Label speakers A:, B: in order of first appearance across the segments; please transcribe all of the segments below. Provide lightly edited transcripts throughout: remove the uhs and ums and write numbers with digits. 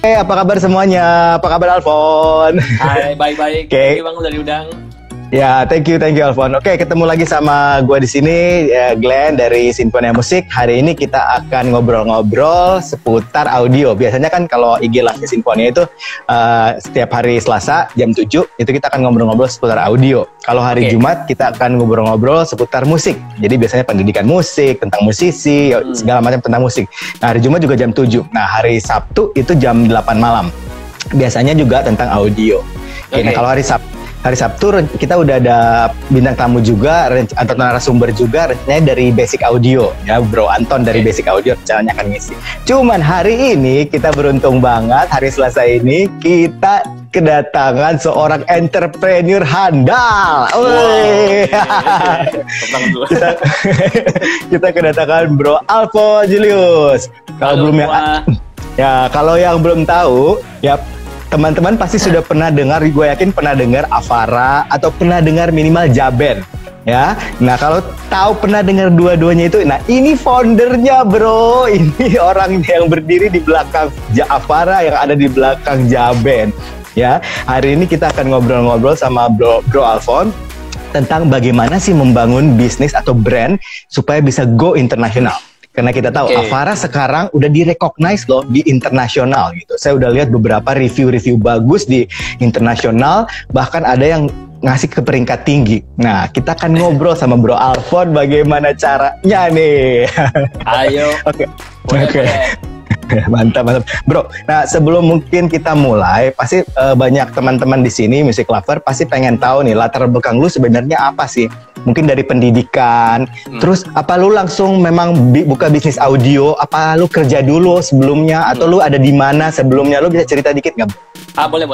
A: Apa kabar semuanya? Apa kabar Alfon?
B: Hai, baik-baik.
A: Oke.
B: Thank you Bang udah diundang.
A: Ya, thank you Alfon. Oke, ketemu lagi sama gua di sini, Glenn dari Sinfonia Musik. Hari ini kita akan ngobrol-ngobrol seputar audio. Biasanya kan kalau IG Live Sinfonia itu setiap hari Selasa jam 7 itu kita akan ngobrol-ngobrol seputar audio. Kalau hari Jumat kita akan ngobrol-ngobrol seputar musik. Jadi biasanya pendidikan musik, tentang musisi, segala macam tentang musik. Nah, hari Jumat juga jam 7. Nah, hari Sabtu itu jam 8 malam. Biasanya juga tentang audio. Oke, nah kalau hari Sabtu kita udah ada bintang tamu juga atau narasumber juga rencananya dari Basic Audio ya, Bro Anton dari Basic Audio rencananya akan ngisi. Cuman hari ini kita beruntung banget, hari Selasa ini kita kedatangan seorang entrepreneur handal. Kita kedatangan Bro Alfon Julius. Kalau belum kalau yang belum tahu ya, teman-teman pasti sudah pernah dengar, gue yakin pernah dengar Avara atau pernah dengar minimal Jaben, ya. Nah, kalau tahu pernah dengar dua-duanya itu, nah ini foundernya bro, ini orang yang berdiri di belakang Avara yang ada di belakang Jaben, ya. Hari ini kita akan ngobrol-ngobrol sama Bro Alfon tentang bagaimana sih membangun bisnis atau brand supaya bisa go internasional. Karena kita tahu Avara sekarang udah direcognize loh di internasional gitu. Saya udah lihat beberapa review-review bagus di internasional, bahkan ada yang ngasih ke peringkat tinggi. Nah, kita akan ngobrol sama Bro Alfon bagaimana caranya nih.
B: Ayo.
A: Oke. Mantap. Bro, nah sebelum mungkin kita mulai, pasti banyak teman-teman di sini, music lover, pasti pengen tahu nih latar belakang lu sebenarnya apa sih? Mungkin dari pendidikan, terus apa lu langsung memang buka bisnis audio, apa lu kerja dulu sebelumnya, atau lu ada di mana sebelumnya? Lu bisa cerita dikit nggak?
B: Boleh.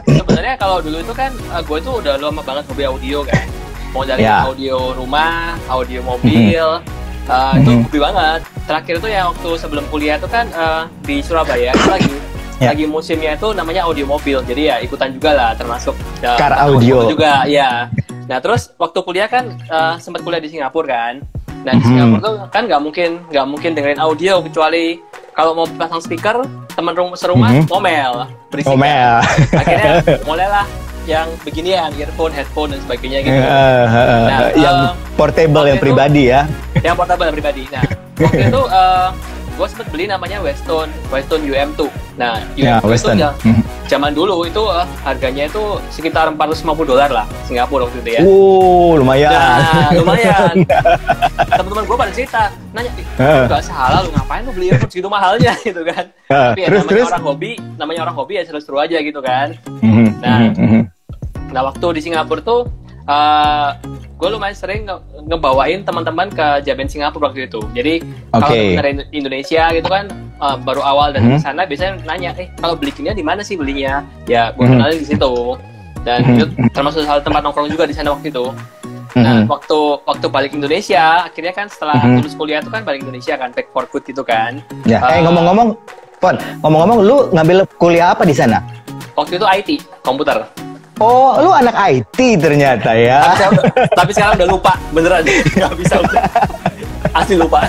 B: Sebenarnya kalau dulu itu kan, gue itu udah lama banget hobi audio kan. Mau dari audio rumah, audio mobil, itu hobi banget. Terakhir tuh ya waktu sebelum kuliah tuh kan di Surabaya lagi musimnya itu namanya audio mobil, jadi ya ikutan juga lah, termasuk
A: car audio
B: juga ya. Nah terus waktu kuliah kan sempat kuliah di Singapura kan. Nah di Singapura tuh kan nggak mungkin dengerin audio kecuali kalau mau pasang speaker teman serumah ngomel berisik. Akhirnya mulailah yang beginian, earphone, headphone dan sebagainya gitu.
A: Yang portable yang pribadi ya.
B: Yang portable yang pribadi. Nah waktu itu gue sempet beli namanya Weston UM2. Nah UM2 itu zaman dulu itu harganya itu sekitar $450 lah Singapura waktu itu ya.
A: Lumayan.
B: Nah, lumayan. Teman-teman gue pada cerita, nanya, gak salah lu ngapain lu beli earphone segitu mahalnya gitu kan. Tapi ya namanya orang hobi ya seru-seru aja gitu kan. Nah waktu di Singapura tuh gue lumayan sering ngebawain teman-teman ke Jaben Singapura waktu itu. Jadi kalau teman dari Indonesia gitu kan baru awal dan ke sana biasanya nanya, kalau belinya di mana sih belinya? Ya gue kenalin di situ. Dan itu termasuk salah tempat nongkrong juga di sana waktu itu. Nah waktu balik Indonesia, akhirnya kan setelah lulus kuliah itu kan balik Indonesia kan, back for good gitu kan.
A: Ya. Ngomong-ngomong, lu ngambil kuliah apa di sana?
B: Waktu itu IT, komputer.
A: Oh, lu anak IT ternyata ya.
B: Tapi sekarang udah lupa, beneran. Gak bisa udah. Asli lupa.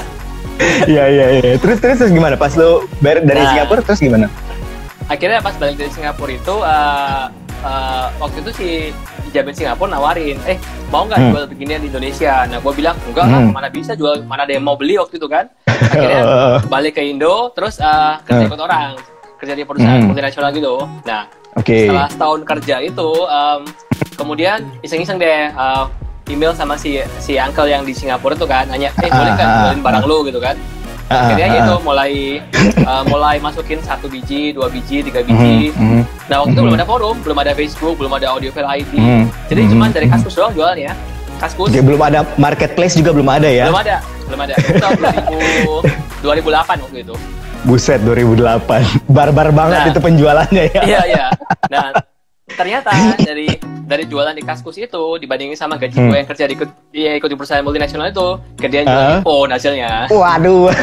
A: Iya. Terus gimana? Pas lu dari Singapura, terus gimana?
B: Akhirnya pas balik dari Singapura itu, waktu itu si Jaben Singapura nawarin, mau nggak jual beginian di Indonesia? Nah, gue bilang, enggak lah, mana bisa jual, mana ada yang mau beli waktu itu kan. Akhirnya balik ke Indo, terus kerja ikut orang. Kerja di perusahaan multinasional gitu. Nah, setelah setahun kerja itu, kemudian iseng-iseng deh email sama si uncle yang di Singapura tuh kan, nanya, boleh nggak jualin barang lu gitu kan? Akhirnya gitu, mulai masukin 1 biji, 2 biji, 3 biji. Nah waktu itu belum ada forum, belum ada Facebook, belum ada Audiophile ID. Jadi cuma dari Kaskus doang jualan ya. Kaskus.
A: Jadi belum ada marketplace juga belum ada ya?
B: Belum ada. Itu tahun 2008 waktu itu.
A: Buset, 2008. Barbar banget itu penjualannya ya.
B: Iya. Nah, ternyata dari jualan di Kaskus itu dibandingin sama gaji gue yang kerja ikut di perusahaan multinasional itu, gedean jual iPhone hasilnya.
A: Waduh.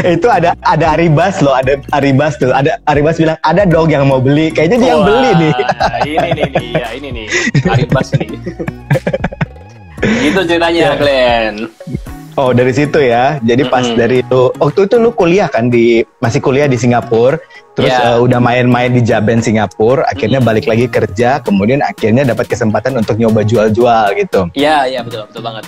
A: Itu ada Aribas loh, ada Aribas tuh. Ada Aribas bilang, "Ada dong yang mau beli." Kayaknya dia yang beli nih.
B: Ini nih. Aribas nih. Gitu ceritanya, Glenn.
A: Oh, dari situ ya. Jadi pas dari itu, waktu itu lu kuliah kan masih kuliah di Singapura, terus udah main-main di Jaben Singapura, akhirnya balik lagi kerja, kemudian akhirnya dapat kesempatan untuk nyoba jual-jual gitu.
B: Iya, betul banget.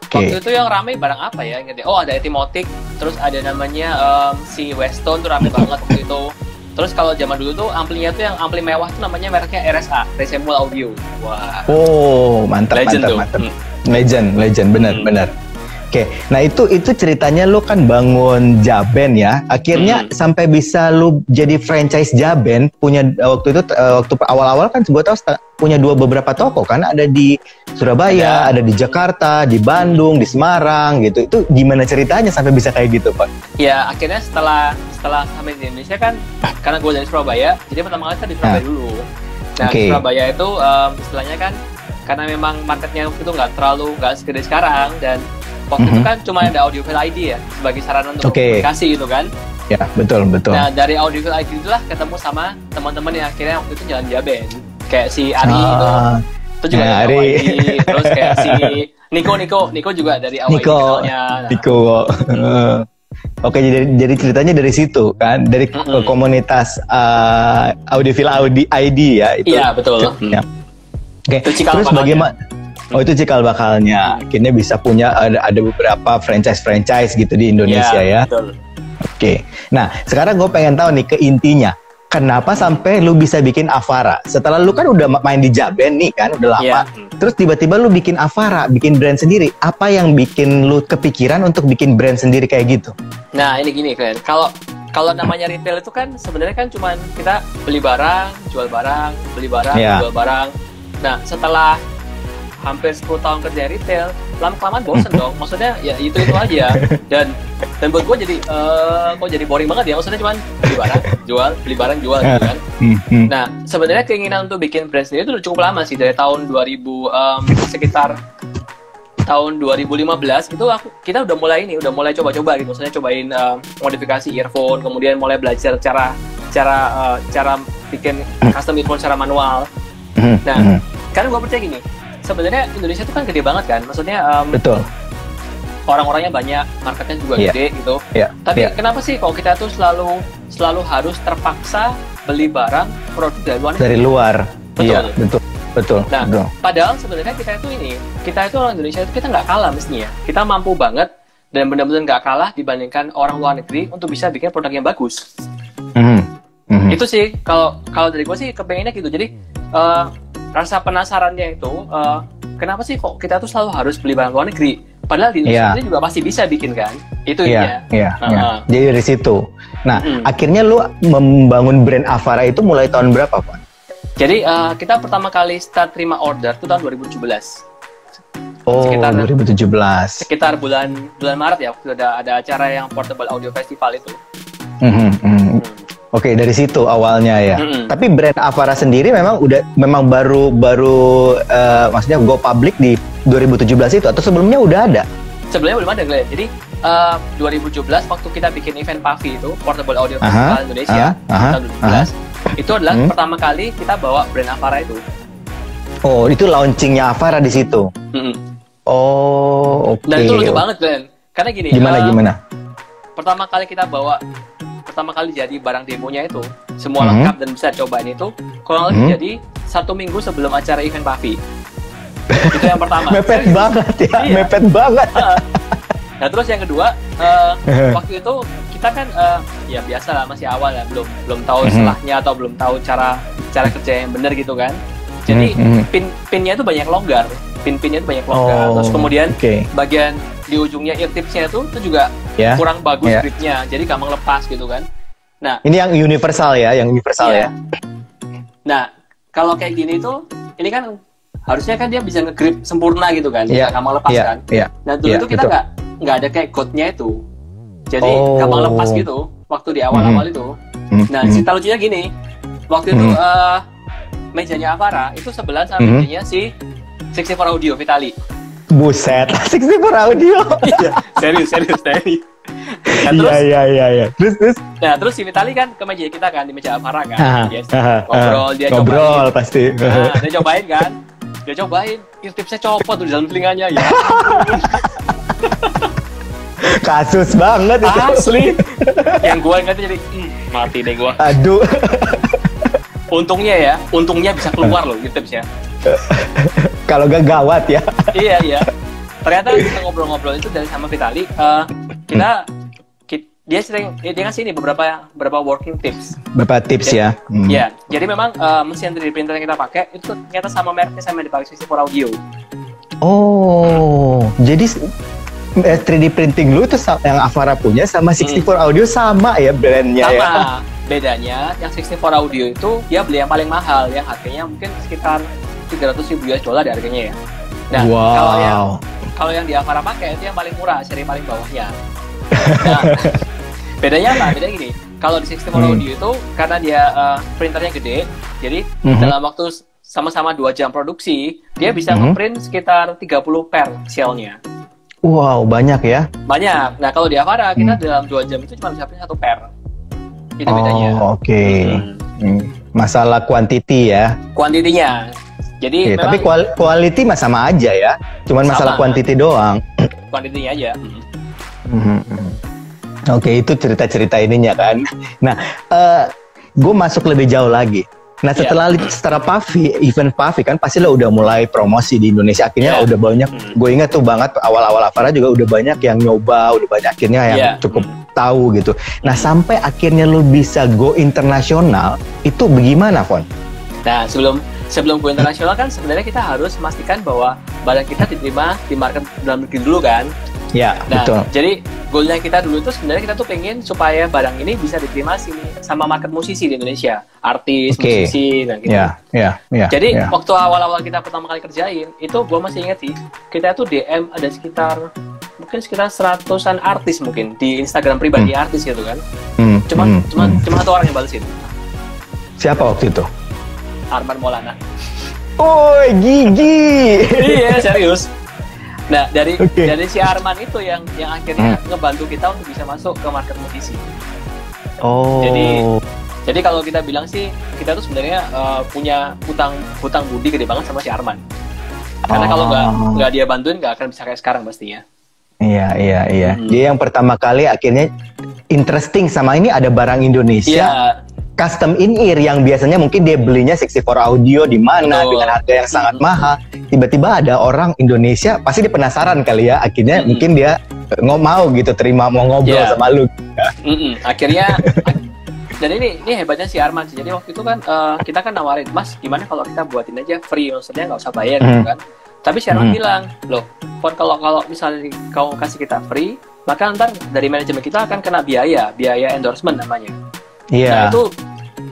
B: Waktu itu yang ramai barang apa ya? Oh, ada Etimotic, terus ada namanya si Weston tuh ramai banget waktu itu. Terus kalau zaman dulu tuh amplinya tuh yang ampli mewah tuh namanya mereknya RSA, Resemble Audio. Wah.
A: Oh, mantap. Legend, benar. Oke, nah itu ceritanya lu kan bangun Jaben ya, akhirnya sampai bisa lu jadi franchise Jaben, punya waktu itu waktu awal-awal kan gue tahu punya beberapa toko kan, ada di Surabaya, ada di Jakarta, di Bandung, di Semarang gitu. Itu gimana ceritanya sampai bisa kayak gitu, Pak?
B: Ya akhirnya setelah sampai di Indonesia kan, karena gue dari Surabaya, jadi pertama kali kan di Surabaya dulu. Nah di Surabaya itu istilahnya kan, karena memang marketnya itu nggak segede sekarang, dan waktu itu kan cuma ada Audiophile ID ya sebagai sarana untuk komunikasi gitu kan.
A: Ya, betul.
B: Nah, dari Audiophile ID itulah ketemu sama teman-teman yang akhirnya waktu itu jalan Jaben. Kayak si Ari itu juga dari AWID. Terus kayak si Niko juga dari AWID kenalnya. Niko.
A: Oke, jadi ceritanya dari situ kan, dari komunitas Audiophile ID ya itu.
B: Iya, betul.
A: Ya. Oke, terus bagaimana? Oh, itu cikal bakalnya. Akhirnya bisa punya ada beberapa franchise gitu di Indonesia ya.
B: Betul.
A: Oke. Nah, sekarang gue pengen tahu nih ke intinya. Kenapa sampai lu bisa bikin Avara? Setelah lu kan udah main di Jaben nih kan, udah lama. Terus tiba-tiba lu bikin Avara, bikin brand sendiri. Apa yang bikin lu kepikiran untuk bikin brand sendiri kayak gitu?
B: Nah, ini gini kan. Kalau namanya retail itu kan sebenarnya kan cuman kita beli barang, jual barang, jual barang. Nah, setelah hampir 10 tahun kerja retail, lama-kelamaan bosen dong. Maksudnya ya itu aja. Dan buat gue jadi kok jadi boring banget ya. Maksudnya cuman beli barang jual gitu kan. Nah, sebenarnya keinginan untuk bikin brand sendiri itu udah cukup lama sih, dari tahun 2000 sekitar tahun 2015 itu kita udah mulai coba-coba gitu. Maksudnya cobain modifikasi earphone, kemudian mulai belajar cara bikin custom earphone secara manual. Nah, karena gue percaya gini, sebenarnya Indonesia itu kan gede banget kan, maksudnya
A: betul.
B: Orang-orangnya banyak, marketnya juga gede gitu. Tapi kenapa sih kalau kita tuh selalu harus terpaksa beli barang produk dari luar negeri?
A: Dari luar. Betul.
B: Nah, padahal sebenarnya kita itu orang Indonesia itu kita nggak kalah mestinya. Kita mampu banget dan benar-benar nggak kalah dibandingkan orang luar negeri untuk bisa bikin produk yang bagus. Itu sih kalau dari gue sih kepengennya gitu. Jadi rasa penasarannya itu kenapa sih kok kita tuh selalu harus beli barang luar negeri, padahal di Indonesia sendiri juga pasti bisa bikin kan. Itu ya. Jadi dari situ. Nah, akhirnya lu membangun brand Avara itu mulai tahun berapa, Pak? Jadi kita pertama kali start terima order itu tahun 2017.
A: Sekitar 2017.
B: Sekitar bulan Maret ya, waktu ada acara yang Portable Audio Festival itu.
A: Oke, dari situ awalnya ya. Tapi brand Avara sendiri memang baru maksudnya go public di 2017 itu, atau sebelumnya udah ada?
B: Sebelumnya belum ada, Glenn. Jadi 2017 waktu kita bikin event PAVI itu, Portable Audio Festival Indonesia tahun 2017, itu adalah pertama kali kita bawa brand Avara itu. Oh, itu launchingnya Avara di situ. Oh, oke. Dan itu lucu banget, Glenn. Karena gini. Gimana? Pertama kali jadi barang demonya itu semua lengkap dan bisa cobain itu kurang lebih jadi 1 minggu sebelum acara event PAVI. Itu yang pertama. Mepet banget ya. Mepet banget. Nah, terus yang kedua waktu itu kita kan ya biasa lah, masih awal ya, belum tahu selahnya atau belum tahu cara kerja yang benar gitu kan. Jadi pinnya itu banyak longgar. Pinnya itu banyak longgar. Terus kemudian bagian di ujungnya ear tipsnya itu juga kurang bagus gripnya, jadi gampang lepas gitu kan. Nah, ini yang universal ya, ya. Nah, kalau kayak gini tuh, ini kan harusnya kan dia bisa nge-grip sempurna gitu kan, gampang lepas kan. Nah, dulu itu kita nggak ada kayak code-nya itu, jadi gampang lepas gitu waktu di awal-awal itu. Nah, cerita lucunya gini, waktu itu mejanya Avara itu sebelahan sama mejanya si 64 Audio Vitali. Buset, 64 Audio. serius. Nah, iya. Terus. Nah, terus si Vitali kan ke meja kita kan, di meja Avara kan. Dia ngobrol pasti. Nah, dia cobain kan. Ear tipsnya copot tuh di dalam telinganya ya.
A: Kasus banget itu.
B: Asli. Yang gue ingatnya jadi mati deh gue.
A: Aduh.
B: Untungnya bisa keluar loh gitu tipsnya.
A: Kalau gak gawat ya.
B: Iya. Ternyata kita ngobrol-ngobrol itu dari sama Vitali, dia ngasih ini beberapa working tips.
A: Beberapa tips ya.
B: Ya, jadi memang mesin 3D printer yang kita pakai itu ternyata sama mereknya sama yang dipakai 64 Audio.
A: Oh, jadi 3D printing lu itu yang Avara punya sama 64 Audio sama ya brandnya ya?
B: Sama. Bedanya yang 64 Audio itu dia beli yang paling mahal, yang harganya mungkin sekitar $300.000 di harganya ya. Nah, kalau yang di Avara pakai itu yang paling murah, seri paling bawahnya. Nah, bedanya apa? Bedanya gini, kalau di 64 Audio itu karena dia printernya gede, jadi dalam waktu sama-sama 2 jam produksi, dia bisa ngeprint sekitar 30 per cell-nya.
A: Wow, banyak ya? Banyak.
B: Nah, kalau di Avara kita dalam 2 jam itu cuma bisa print 1 per. Itu bedanya.
A: Oh, oke. Masalah quantity ya?
B: Kuantitinya. Jadi
A: tapi quality mah sama aja ya? Cuman masalah quantity doang.
B: Quantity-nya aja.
A: Oke, itu cerita-cerita ininya kan. Nah, gue masuk lebih jauh lagi. Nah, setelah event Puffy kan pasti lo udah mulai promosi di Indonesia. Akhirnya udah banyak, gue ingat tuh banget awal-awal Avara juga udah banyak yang nyoba, udah banyak akhirnya yang cukup tahu gitu. Nah, sampai akhirnya lo bisa go internasional, itu bagaimana, Fon?
B: Nah, sebelum go internasional kan sebenarnya kita harus memastikan bahwa barang kita diterima di market dalam negeri dulu kan.
A: Ya,
B: nah,
A: betul.
B: Jadi goalnya kita dulu itu sebenarnya kita tuh pengen supaya barang ini bisa diterima sini sama market musisi di Indonesia, artis, musisi, dan gitu. Jadi waktu awal-awal kita pertama kali kerjain, itu gue masih ingat sih, kita tuh DM ada sekitar 100-an artis mungkin di Instagram pribadi artis gitu kan. Cuma satu orang yang balesin. Siapa waktu itu? Arman Maulana.
A: Oh, gigi.
B: Iya, serius. Nah, dari si Arman itu yang akhirnya ngebantu kita untuk bisa masuk ke market musisi.
A: Oh.
B: Jadi kalau kita bilang sih, kita tuh sebenarnya punya hutang budi gede banget sama si Arman. Karena kalau nggak dia bantuin, nggak akan bisa kayak sekarang pastinya.
A: Iya. Dia yang pertama kali akhirnya interesting sama ini ada barang Indonesia. Custom in-ear yang biasanya mungkin dia belinya 64 Audio di mana dengan harga yang sangat mahal. Tiba-tiba ada orang Indonesia, pasti dia penasaran kali ya. Akhirnya mungkin dia mau gitu mau ngobrol sama lu.
B: Akhirnya dan ini hebatnya si Arman sih. Jadi waktu itu kan kita kan nawarin, Mas, gimana kalau kita buatin aja free, maksudnya nggak usah bayar gitu kan. Tapi si Arman bilang, loh, Pon, kalau misalnya kamu kasih kita free, maka ntar dari manajemen kita akan kena biaya endorsement namanya. Nah, itu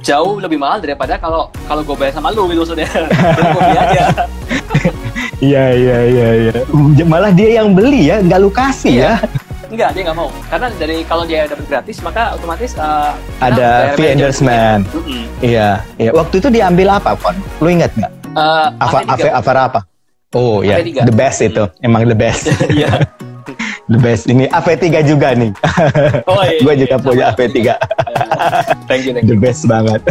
B: jauh lebih mahal daripada kalau gue bayar sama lu gitu maksudnya. Dan gue beli aja.
A: Iya. Malah dia yang beli ya, nggak lu kasih ya?
B: Enggak, dia nggak mau. Karena kalau dia dapat gratis, maka otomatis
A: ada fee endorsement. Iya. Waktu itu diambil apa, Pon? Lu ingat nggak? Avara apa? Oh ya, the best itu. Emang the best. Iya. The best. Ini AV3 juga nih. Oh iya. Gue juga punya AV3.
B: Thank you.
A: The best banget.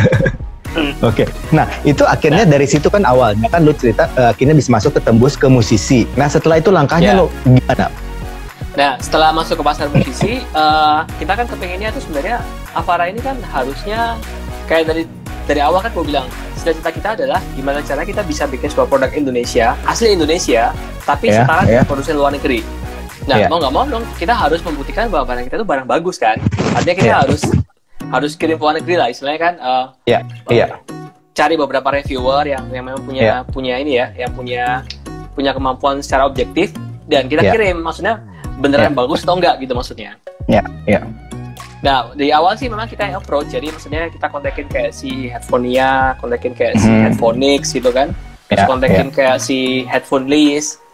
A: Oke. Nah, itu akhirnya dari situ kan awalnya kan lu cerita akhirnya bisa masuk tembus ke musisi. Nah, setelah itu langkahnya lu gimana?
B: Nah, setelah masuk ke pasar musisi, kita kan kepengennya tuh sebenarnya Avara ini kan harusnya kayak dari awal kan gue bilang, cita-cita kita adalah gimana cara kita bisa bikin sebuah produk Indonesia, asli Indonesia, tapi setara dengan produsen luar negeri. Nah, mau nggak mau dong, kita harus membuktikan bahwa barang kita itu barang bagus kan. Artinya kita harus kirim ke luar negeri lah, istilahnya kan. Cari beberapa reviewer yang memang punya ini ya, yang punya kemampuan secara objektif, dan kita kirim, maksudnya beneran bagus atau enggak gitu maksudnya. Nah, di awal sih memang kita yang approach, jadi maksudnya kita kontakin kayak si Headphonea, kontakin kayak si Headphonix gitu kan, terus kontakin kayak si Headphone List.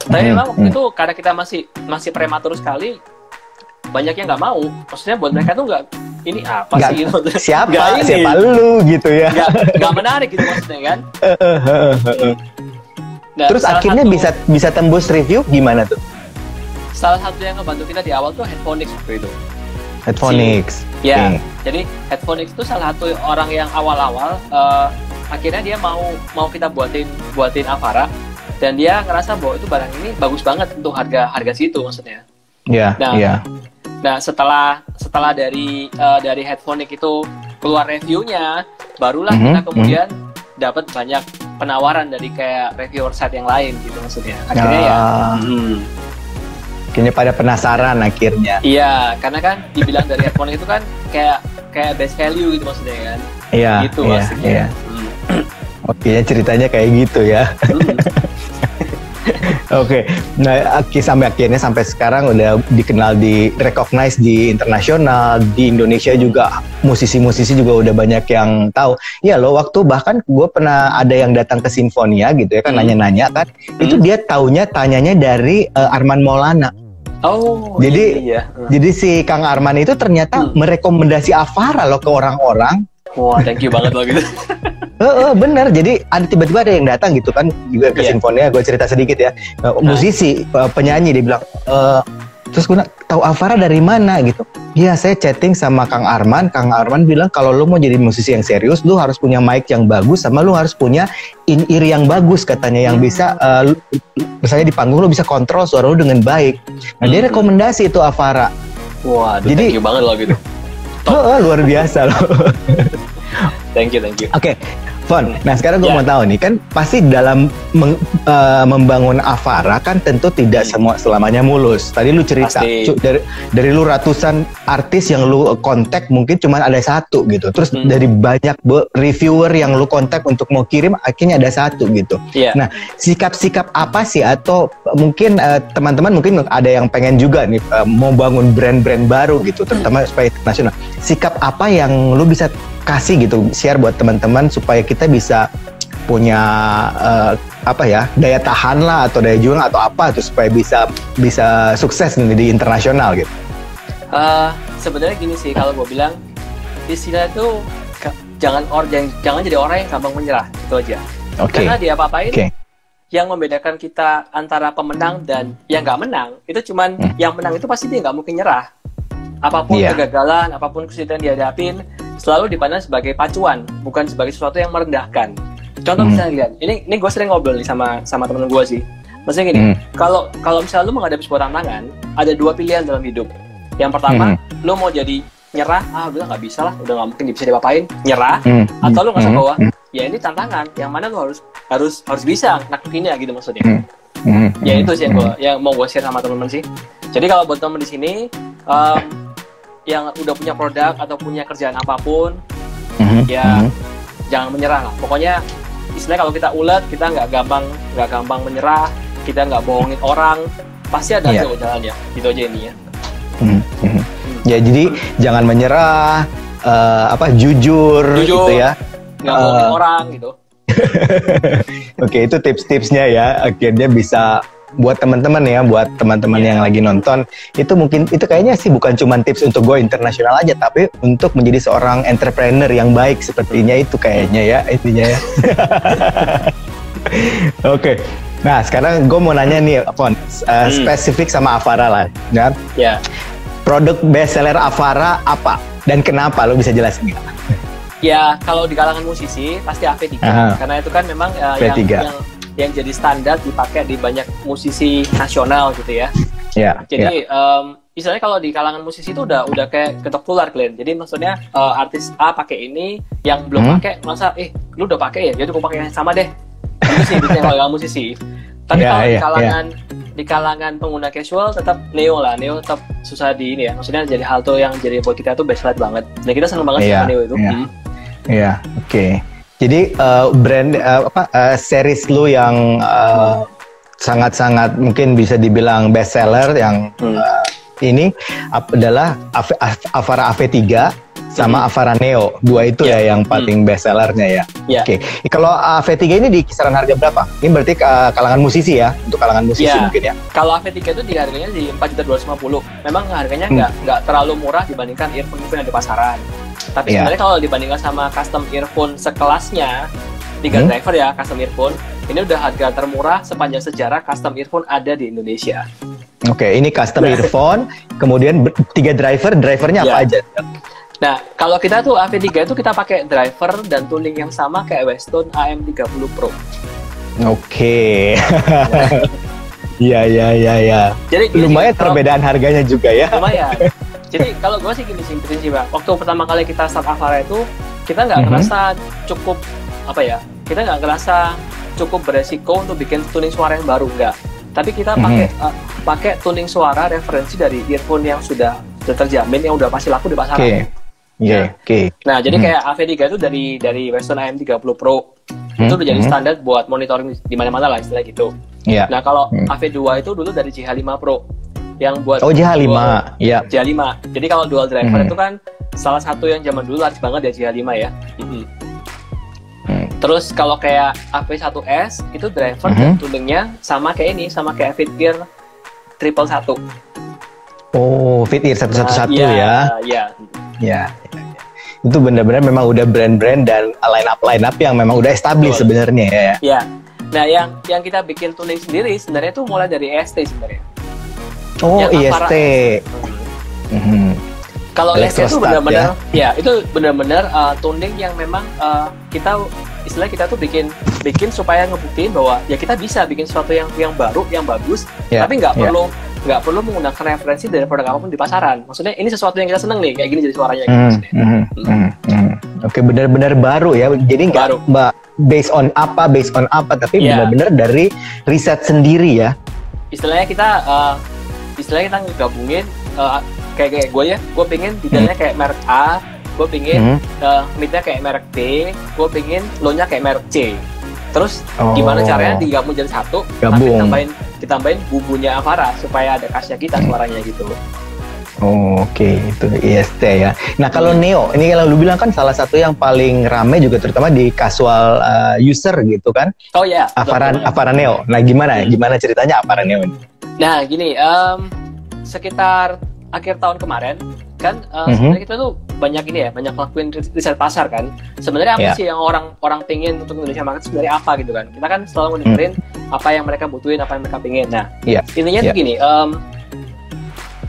B: Tapi memang waktu itu karena kita masih prematur sekali, banyak yang nggak mau. Maksudnya buat mereka tuh nggak, ini apa sih gitu.
A: Siapa lu gitu ya.
B: Nggak menarik gitu maksudnya kan.
A: Nah, terus akhirnya bisa tembus review gimana tuh?
B: Salah satu yang ngebantu kita di awal tuh Headphonix waktu itu.
A: Headphonix.
B: Jadi Headphonix itu salah satu orang yang awal-awal akhirnya dia mau kita buatin Avara, dan dia ngerasa bahwa itu barang ini bagus banget untuk harga situ maksudnya.
A: Iya,
B: Nah,
A: iya.
B: nah setelah dari Headphonic itu keluar reviewnya, barulah kita kemudian dapat banyak penawaran dari kayak reviewer site yang lain gitu maksudnya. Akhirnya ya.
A: Kayaknya pada penasaran akhirnya.
B: Iya, karena kan dibilang dari Headphonic itu kan kayak best value gitu maksudnya kan.
A: Iya.
B: Gitu
A: iya,
B: maksudnya.
A: Iya. Oke, ceritanya kayak gitu ya. Oke, nah sampai sekarang udah dikenal, recognize di internasional, di Indonesia juga musisi-musisi juga udah banyak yang tahu. Ya lo, waktu bahkan gue pernah ada yang datang ke Sinfonia gitu ya kan, nanya-nanya kan, itu dia tanyanya dari Arman Maulana.
B: Oh,
A: jadi
B: iya.
A: Jadi si Kang Arman itu ternyata merekomendasi Avara lo ke orang-orang.
B: Wah, thank you banget lo gitu.
A: Bener, jadi tiba-tiba ada yang datang gitu kan juga ke Sinfonia. Gue cerita sedikit ya, musisi, penyanyi, dia bilang, terus gue tahu Avara dari mana gitu. Iya, saya chatting sama Kang Arman bilang kalau lu mau jadi musisi yang serius, lu harus punya mic yang bagus, sama lu harus punya in-ear yang bagus katanya, yang bisa misalnya di panggung lu bisa kontrol suara lu dengan baik. Nah dia rekomendasi itu Avara.
B: Wah, jadi thank you banget lo gitu.
A: Luar biasa loh.
B: Thank you.
A: Oke, Fon. Nah sekarang gue mau tahu nih, kan pasti dalam membangun Avara kan tentu tidak selamanya mulus. Tadi lu cerita dari lu ratusan artis yang lu kontak mungkin cuma ada satu gitu. Terus dari banyak reviewer yang lu kontak untuk mau kirim akhirnya ada satu gitu. Nah sikap-sikap apa sih, atau mungkin teman-teman mungkin ada yang pengen juga nih mau bangun brand-brand baru gitu, terutama supaya internasional. Sikap apa yang lu bisa kasih gitu, share buat teman-teman supaya kita bisa punya daya tahan lah, atau daya juang atau apa tuh, supaya bisa sukses nih di internasional gitu.
B: Sebenarnya gini sih, kalau gue bilang istilah itu jangan jadi orang yang gampang menyerah, itu aja. Karena dia apa-apain yang membedakan kita antara pemenang dan yang nggak menang itu cuman yang menang itu pasti dia nggak mungkin nyerah. Apapun kegagalan, apapun kesulitan dihadapin, selalu dipandang sebagai pacuan, bukan sebagai sesuatu yang merendahkan. Contoh misalnya lihat, ini gue sering ngobrol nih sama temen gue sih. Maksudnya gini, kalau misalnya lu menghadapi sebuah tantangan, ada dua pilihan dalam hidup. Yang pertama, lu mau jadi nyerah, udah nggak bisa lah, udah nggak mungkin bisa diapa-apain, nyerah, atau lu ngerasa bahwa ya ini tantangan, yang mana lu harus bisa naklukinnya gitu maksudnya. Ya itu sih yang mau gue share sama temen-temen sih. Jadi kalau buat temen di sini yang udah punya produk atau punya kerjaan apapun, jangan menyerah lah. Pokoknya istilahnya kalau kita ulet, kita nggak gampang menyerah, kita nggak bohongin orang, pasti ada aja jalannya. Gitu aja ini ya.
A: Ya jadi jangan menyerah, jujur gitu ya.
B: Nggak bohongin orang gitu.
A: Oke, itu tips-tipsnya ya. Akhirnya bisa buat teman-teman yang lagi nonton, itu mungkin itu kayaknya sih bukan cuma tips untuk go internasional aja, tapi untuk menjadi seorang entrepreneur yang baik sepertinya, itu kayaknya ya intinya ya. Oke. Nah sekarang gue mau nanya nih, Fon, spesifik sama Avara lah, ya. Produk bestseller Avara apa dan kenapa, lo bisa jelasin nggak?
B: Ya kalau di kalangan musisi pasti AV3, karena itu kan memang yang jadi standar dipakai di banyak musisi nasional gitu ya. Jadi misalnya kalau di kalangan musisi itu udah kayak ketok tular, Glenn. Jadi maksudnya artis A pakai ini, yang belum pakai masa lu udah pakai ya, jadi aku pakai yang sama deh. Itu sih biasanya kalau musisi. Tapi kalau di kalangan pengguna casual tetap Neo tetap susah di ini ya. Maksudnya jadi hal tuh yang jadi buat kita tuh bestseller banget. Dan kita seneng banget sama Neo itu.
A: Oke. Jadi brand series lu yang sangat-sangat mungkin bisa dibilang best seller yang ini adalah Avara AV3 sama Avara Neo. Dua itu ya yang paling best sellernya ya. Oke. Kalau AV3 ini di kisaran harga berapa? Ini berarti kalangan musisi ya, untuk kalangan musisi mungkin ya. Kalau
B: AV3 itu di harganya di 4.250. Memang harganya nggak terlalu murah dibandingkan earphone yang di pasaran. Tapi sebenarnya kalau dibandingkan sama custom earphone sekelasnya 3 driver ya, custom earphone, ini udah harga termurah sepanjang sejarah custom earphone ada di Indonesia.
A: Oke, ini custom earphone, kemudian 3 drivernya apa aja?
B: Nah, kalau kita tuh AV3 itu kita pakai driver dan tuning yang sama kayak Weston AM30 Pro.
A: Oke. Iya.
B: Jadi
A: Lumayan perbedaan harganya juga ya.
B: Lumayan. Jadi kalau gue sih gini sih prinsipnya. Waktu pertama kali kita start Avara itu, kita nggak ngerasa cukup kita nggak ngerasa cukup beresiko untuk bikin tuning suara yang baru, enggak. Tapi kita pakai tuning suara referensi dari earphone yang sudah terjamin, yang udah pasti laku di pasaran. Oke. Nah, jadi kayak AV3 itu dari Weston AM30 Pro itu udah jadi standar buat monitoring di mana-mana lah istilah gitu. Nah, kalau AV2 itu dulu dari JH5 Pro yang buat
A: JH5.
B: JH5. Jadi kalau dual driver itu kan salah satu yang zaman dulu laris banget ya JH5 ya. Terus kalau kayak AV1S itu driver dan tuningnya sama kayak Fitear 111. Fitear 111 ya. Iya. Itu benar-benar memang udah brand-brand dan line up yang memang udah established sebenarnya ya.
A: Iya.
B: Nah, yang kita bikin tuning sendiri sebenarnya itu mulai dari EST sebenarnya.
A: EST.
B: Kalau EST itu benar-benar itu benar-benar tuning yang memang kita tuh bikin supaya ngebuktiin bahwa ya kita bisa bikin sesuatu yang baru, yang bagus, tapi nggak perlu menggunakan referensi dari produk apapun di pasaran. Maksudnya ini sesuatu yang kita seneng nih, kayak gini jadi suaranya.
A: Oke, benar-benar baru ya. Jadi nggak based on apa, tapi benar-benar dari riset sendiri ya.
B: Istilahnya kita ngegabungin kayak gue pengen detailnya kayak merek A, gue pengen midnya kayak merek B, gue pengen low-nya kayak merek C. Terus gimana caranya digabung jadi satu, tapi ditambahin bumbunya Avara supaya ada khasnya kita suaranya gitu.
A: Oke, itu EST ya. Nah, kalau Neo, ini kalau lu bilang kan salah satu yang paling rame juga terutama di casual user gitu kan? Avara Neo. Nah, gimana ceritanya Avara Neo ini?
B: Nah, gini, sekitar akhir tahun kemarin kan sebenarnya kita tuh banyak lakuin riset pasar kan. Sebenarnya apa sih yang orang pengen untuk Indonesia market sebenarnya apa gitu kan? Kita kan selalu mendengarin apa yang mereka butuhin, apa yang mereka pengen. Nah, intinya tuh gini,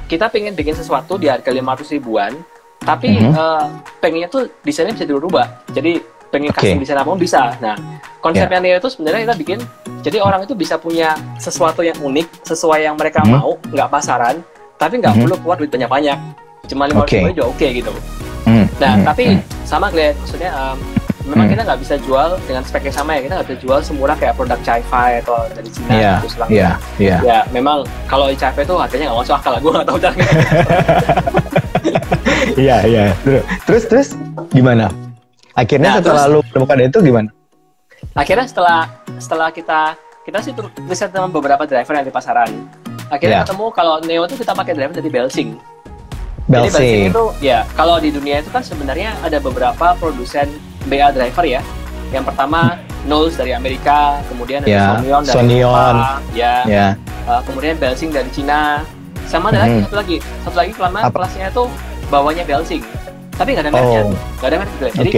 B: kita pengen bikin sesuatu di harga 500 ribuan, tapi pengennya tuh desainnya bisa dirubah. Jadi pengen custom desain apapun bisa. Nah, konsepnya Neo itu sebenarnya kita bikin jadi orang itu bisa punya sesuatu yang unik sesuai yang mereka mau, nggak pasaran, tapi nggak perlu keluar duit banyak-banyak. Cuma 500 ribu aja oke gitu. Nah, tapi sama Glenn, maksudnya memang kita nggak bisa jual dengan spek yang sama ya. Kita nggak bisa jual semurah kayak produk Chi-Fi atau dari Cina gitu selama. Ya, memang kalau Chi-Fi itu harganya nggak masuk akal lah. Gue nggak tahu caranya.
A: Iya. Terus gimana? Akhirnya setelah lu menemukan itu gimana?
B: Akhirnya setelah kita sih riset dengan beberapa driver yang di pasaran. Akhirnya ketemu kalau Neo itu kita pakai driver dari Belsing. Jadi Belsing itu kalau di dunia itu kan sebenarnya ada beberapa produsen BA driver ya. Yang pertama Knowles dari Amerika, kemudian ada Sonyon dari Eropa, kemudian Belsing dari Cina. Sama ada lagi satu lagi kelasnya itu bawahnya Belsing. Tapi nggak ada mereknya, nggak ada merek gitu. Jadi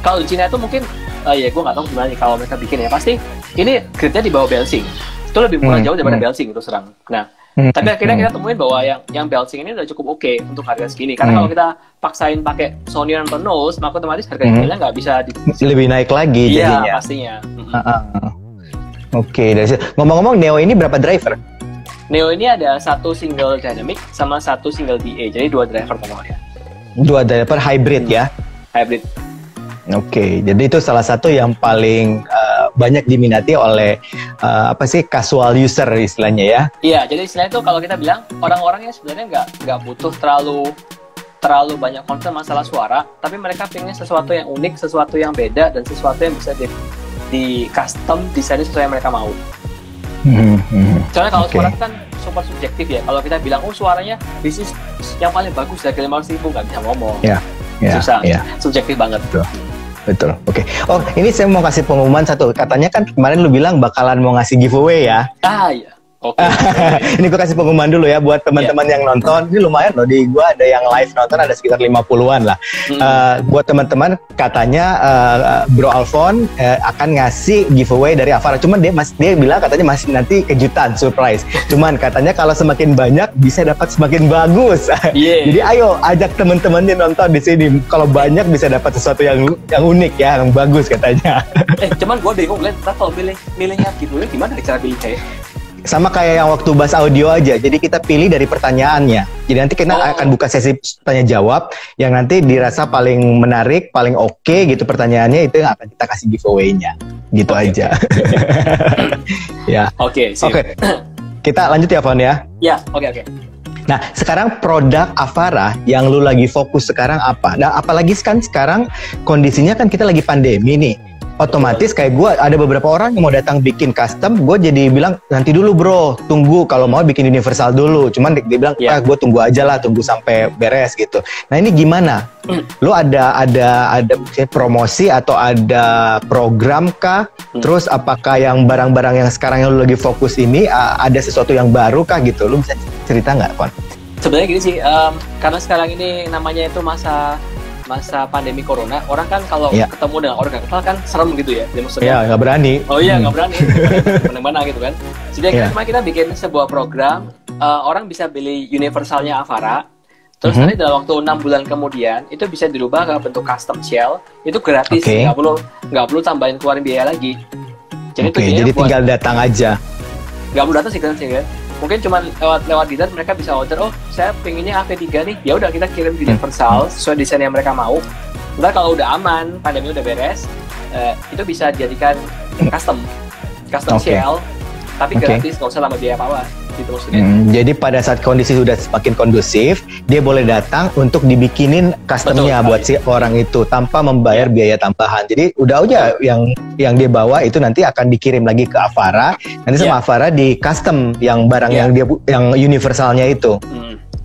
B: kalau di Cina itu mungkin gue nggak tahu gimana nih kalau mereka bikin ya. Pasti ini grade-nya di bawah Belsing. Itu lebih murah jauh daripada Belsing itu serang. Nah, tapi akhirnya kita temuin bahwa yang Belsing ini udah cukup oke untuk harga segini. Karena kalau kita paksain pakai Sonyon atau Knowles, maka otomatis harga jualnya nggak bisa
A: lebih naik lagi jadinya.
B: Iya, pastinya.
A: Oke, dari ngomong-ngomong Neo ini berapa driver?
B: Neo ini ada satu single dynamic sama satu single DA. Jadi 2 driver totalnya.
A: 2 driver hybrid ya?
B: Hybrid.
A: Oke, jadi itu salah satu yang paling banyak diminati oleh casual user istilahnya ya?
B: Iya, jadi istilahnya itu kalau kita bilang orang-orang yang sebenarnya nggak butuh terlalu banyak concern masalah suara, tapi mereka pengen sesuatu yang unik, sesuatu yang beda, dan sesuatu yang bisa di custom desain sesuai yang mereka mau. Soalnya kalau suara kan super subjektif ya. Kalau kita bilang suaranya this is yang paling bagus dari 500 ribu, nggak bisa ngomong. Susah, subjektif banget.
A: Betul. Oke. Oh, ini saya mau kasih pengumuman satu. Katanya kan kemarin lu bilang bakalan mau ngasih giveaway ya?
B: Iya. Oke.
A: Ini gue kasih pengumuman dulu ya buat teman-teman yang nonton. Ini lumayan loh, di gue ada yang live nonton ada sekitar 50-an lah. Buat teman-teman katanya Bro Alfon akan ngasih giveaway dari Avara. Cuman dia bilang katanya masih nanti kejutan, surprise. Cuman katanya kalau semakin banyak bisa dapat semakin bagus. Jadi ayo ajak teman-temannya nonton di sini. Kalau banyak bisa dapat sesuatu yang unik ya, yang bagus katanya.
B: Cuman gue bingung, Glenn, kalau milihnya giveaway gimana cara pilihnya ya?
A: Sama kayak yang waktu bahas audio aja. Jadi kita pilih dari pertanyaannya. Jadi nanti kita akan buka sesi tanya jawab yang nanti dirasa paling menarik, paling oke gitu pertanyaannya, itu yang akan kita kasih giveaway-nya. Gitu aja. Ya. Oke. Kita lanjut ya, Fon ya.
B: Ya, oke.
A: Nah, sekarang produk Avara yang lu lagi fokus sekarang apa? Nah, apalagi kan sekarang kondisinya kan kita lagi pandemi nih. Otomatis kayak gue, ada beberapa orang yang mau datang bikin custom, gue jadi bilang, nanti dulu bro, tunggu kalau mau bikin universal dulu. Cuman dia bilang, gue tunggu aja lah, tunggu sampai beres gitu. Nah ini gimana? Lu ada promosi atau ada program kah? Terus apakah yang barang-barang yang sekarang yang lu lagi fokus ini, ada sesuatu yang baru kah gitu? Lu bisa cerita nggak, Kon?
B: Sebenarnya gini sih, karena sekarang ini namanya itu masa pandemi corona, orang kan kalau ketemu dengan orang nggak kenal kan serem gitu ya.
A: Iya, nggak berani.
B: Oh iya, nggak berani. Mana-mana gitu kan. Jadi cuma kita bikin sebuah program, orang bisa beli universalnya Avara, terus nanti dalam waktu 6 bulan kemudian, itu bisa dirubah ke bentuk custom shell, itu gratis, nggak perlu tambahin keluarin biaya lagi.
A: Jadi tinggal datang aja.
B: Nggak perlu datang sih kan. Mungkin cuma lewat desain mereka bisa order, oh saya pengennya AV3 nih, ya udah kita kirim universal sesuai desain yang mereka mau. Ntar kalau udah aman, pandemi udah beres, itu bisa dijadikan custom shell, tapi gratis, nggak usah lama biaya apa-apa. Gitu maksudnya.
A: Jadi pada saat kondisi sudah semakin kondusif, dia boleh datang untuk dibikinin customnya buat si orang itu tanpa membayar biaya tambahan. Jadi udah aja yang dia bawa itu nanti akan dikirim lagi ke Avara, nanti sama Avara di custom yang barang yang universalnya itu.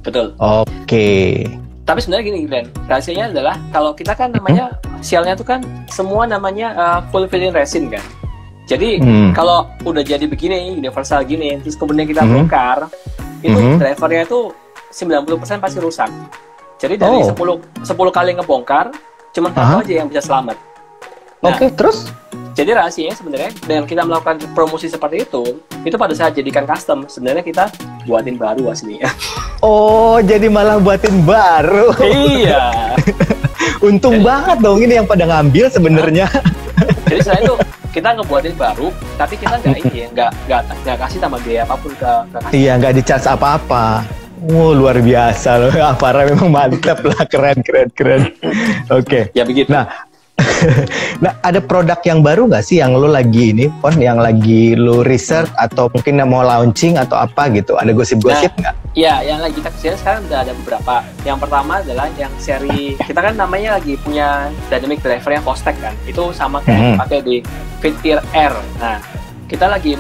B: Betul.
A: Oke.
B: Tapi sebenarnya gini Glenn, rahasianya adalah kalau kita kan namanya shellnya itu kan semua namanya full filling resin kan. Jadi kalau udah jadi begini, universal gini, terus kemudian kita bongkar, itu drivernya itu 90% pasti rusak. Jadi dari 10 kali ngebongkar, cuma 1 aja yang bisa selamat. Nah,
A: terus?
B: Jadi rahasianya sebenarnya dengan kita melakukan promosi seperti itu pada saat jadikan custom, sebenarnya kita buatin baru aslinya.
A: Oh, jadi malah buatin baru.
B: Iya.
A: Untung banget dong ini yang pada ngambil sebenarnya.
B: Jadi selain itu kita ngebuatin baru, tapi kita nggak kasih tambah biaya apapun ke customer.
A: Iya, nggak di-charge apa-apa. Luar biasa loh, Avara memang mantap lah, keren. Oke.
B: Ya begitu.
A: Nah, ada produk yang baru nggak sih yang lo lagi ini, Pon, yang lagi lo research atau mungkin mau launching atau apa gitu? Ada gosip-gosip nggak?
B: Iya, yang lagi kita kerjain sekarang udah ada beberapa. Yang pertama adalah yang seri, kita kan namanya lagi punya dynamic driver yang Vostek kan, itu sama kayak pakai di Fitir R. Nah, kita lagi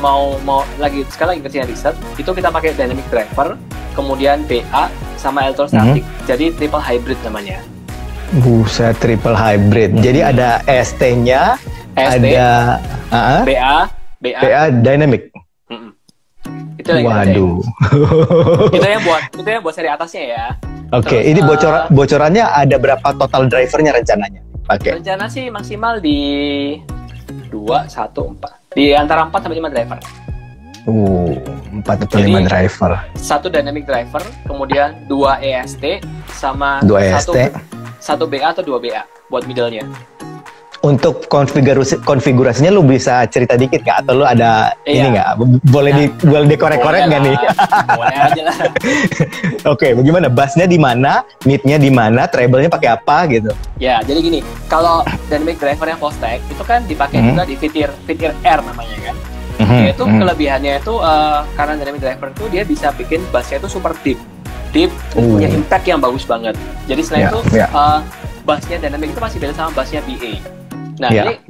B: sekarang lagi kerjain research, itu kita pakai dynamic driver, kemudian BA sama electrostatic, jadi triple hybrid namanya.
A: Buset, triple hybrid. Jadi ada ST-nya, ada BA dynamic.
B: Itu yang
A: waduh.
B: Itu yang buat seri atasnya ya.
A: Oke, ini bocorannya ada berapa total drivernya rencananya?
B: Rencana sih maksimal di 2, 1, 4. Di antara 4 sampai 5 driver.
A: 4 atau 5 driver.
B: 1 dynamic driver, kemudian 2 EST sama
A: 2 EST.
B: 1 BA atau 2 BA buat middle-nya.
A: Untuk konfigurasinya lu bisa cerita dikit nggak? Atau lu ada ini nggak? Boleh dikorek-korek nggak nih?
B: Boleh aja lah.
A: Oke, bagaimana? Bassnya di mana? Mid-nya di mana? Treble-nya pakai apa gitu?
B: Ya, jadi gini. Kalau dynamic driver yang Vostek itu kan dipakai juga di Fitir R namanya kan. Yaitu kelebihannya itu karena dynamic driver itu dia bisa bikin bassnya itu super deep, punya impact yang bagus banget. Jadi selain itu bassnya dynamic itu masih beda sama bassnya BA. Nah ini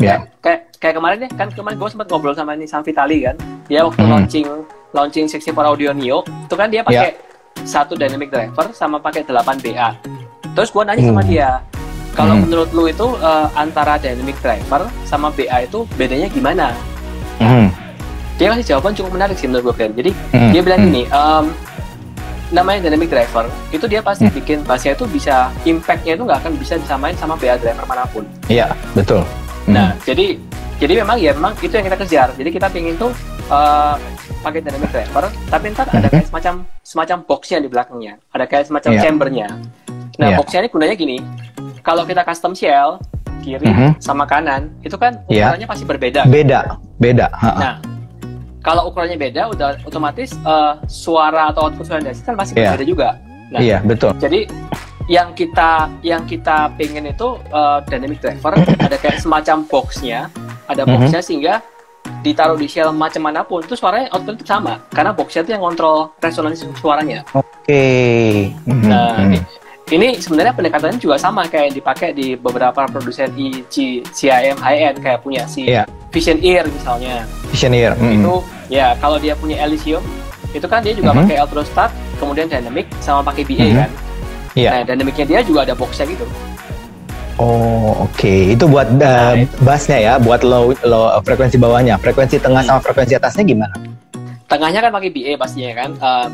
B: kayak kemarin deh, kan kemarin gue sempat ngobrol sama Vitali kan, dia waktu launching 64 Audio Neo itu kan dia pakai 1 dynamic driver sama pakai 8 BA. Terus gue nanya sama dia, kalau menurut lu itu antara dynamic driver sama BA itu bedanya gimana? Dia kasih jawaban cukup menarik sih menurut gue kan. Jadi dia bilang gini, namanya dynamic driver itu dia pasti bikin bassnya itu bisa, impact-nya itu nggak akan bisa disamain sama BA driver manapun.
A: Iya, betul.
B: Nah, jadi memang itu yang kita kejar. Jadi kita pingin tuh pakai dynamic driver, tapi ntar ada kayak semacam box-nya di belakangnya, ada kayak semacam chamber-nya. Nah, box-nya ini gunanya gini, kalau kita custom shell kiri sama kanan, itu kan ukurannya pasti berbeda.
A: Beda.
B: Nah, kalau ukurannya beda, udah otomatis suara atau output suara kan pasti
A: Iya.
B: berbeda juga. Nah,
A: Iya, betul.
B: jadi yang kita pengen itu dynamic driver ada kayak semacam boxnya, ada boxnya sehingga ditaruh di shell macam manapun itu suaranya output itu sama karena boxnya itu yang kontrol resonansi suaranya.
A: Oke.
B: Nah, ini sebenarnya pendekatannya juga sama kayak yang dipakai di beberapa produsen CIM high-end kayak punya si Vision Ear misalnya.
A: Vision Ear.
B: Itu ya kalau dia punya Elysium itu kan dia juga pakai Electrostat, kemudian dynamic sama pakai BA kan. Nah, dynamicnya dia juga ada boxnya gitu.
A: Oh, oke. Itu buat bassnya ya, buat low frekuensi bawahnya. Frekuensi tengah sama frekuensi atasnya gimana?
B: Tengahnya kan pakai BA pastinya kan,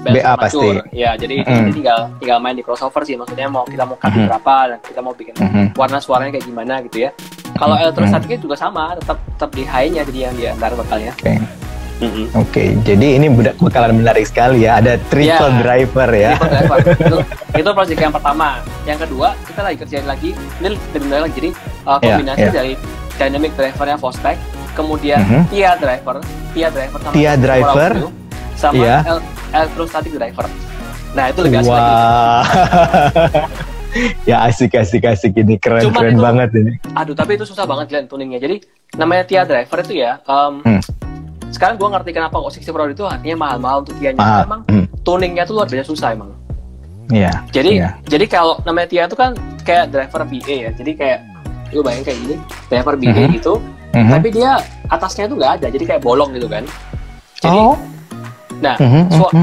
A: BA pasti.
B: Ya, jadi tinggal main di crossover sih. Maksudnya kita mau cut berapa dan kita mau bikin warna suaranya kayak gimana gitu ya. Kalau Electrostatic juga sama, tetap di high-nya jadi yang dia ntar bakalnya.
A: Oke, jadi ini bakalan menarik sekali ya. Ada triple driver ya.
B: Triple driver. Itu proyek yang pertama. Yang kedua, kita lagi kerjain lagi. Ini lebih menarik lagi. Jadi kombinasi dari dynamic drivernya Fospec, kemudian TIA driver sama electrostatic driver. Nah, itu lebih asik lagi.
A: Ya asik ini keren banget ini.
B: Aduh, tapi itu susah banget Glenn tuningnya. Jadi namanya TIA driver itu ya. Sekarang gue ngerti kenapa kok 60 Pro itu harganya mahal-mahal untuk TIA-nya. Emang tuningnya tuh luar biasa susah emang.
A: Iya.
B: Jadi kalau namanya TIA itu kan kayak driver BA ya. Jadi kayak lu bayangin kayak gini, driver BA gitu. Tapi dia atasnya itu nggak ada. Jadi kayak bolong gitu kan. Jadi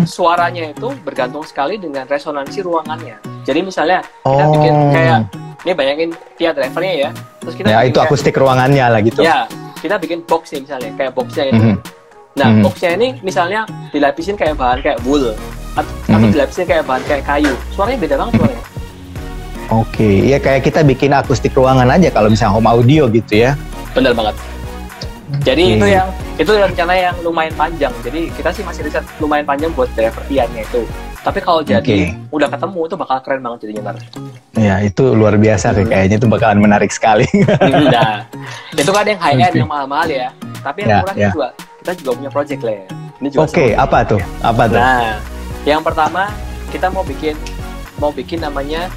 B: suaranya itu bergantung sekali dengan resonansi ruangannya. Jadi misalnya kita bikin kayak ini bayangin TIA drivernya ya. Terus kita
A: itu akustik ruangannya lah gitu.
B: Ya, kita bikin box nih misalnya kayak boxnya itu. Nah, boxnya ini misalnya dilapisin kayak bahan kayak wool atau dilapisin kayak bahan kayak kayu. Suaranya beda banget suaranya.
A: Oke, ya kayak kita bikin akustik ruangan aja kalau misalnya home audio gitu ya.
B: Bener banget. Jadi itu rencana yang lumayan panjang. Jadi kita sih masih riset lumayan panjang buat driver TIA-nya itu. Tapi kalau jadi udah ketemu itu bakal keren banget jadinya ntar.
A: Ya itu luar biasa kayaknya itu bakalan menarik sekali.
B: Nah, itu kan yang high-end yang mahal-mahal ya. Tapi yang murah kita juga punya project lah ya. Ini juga
A: apa tuh?
B: Nah, yang pertama kita mau bikin namanya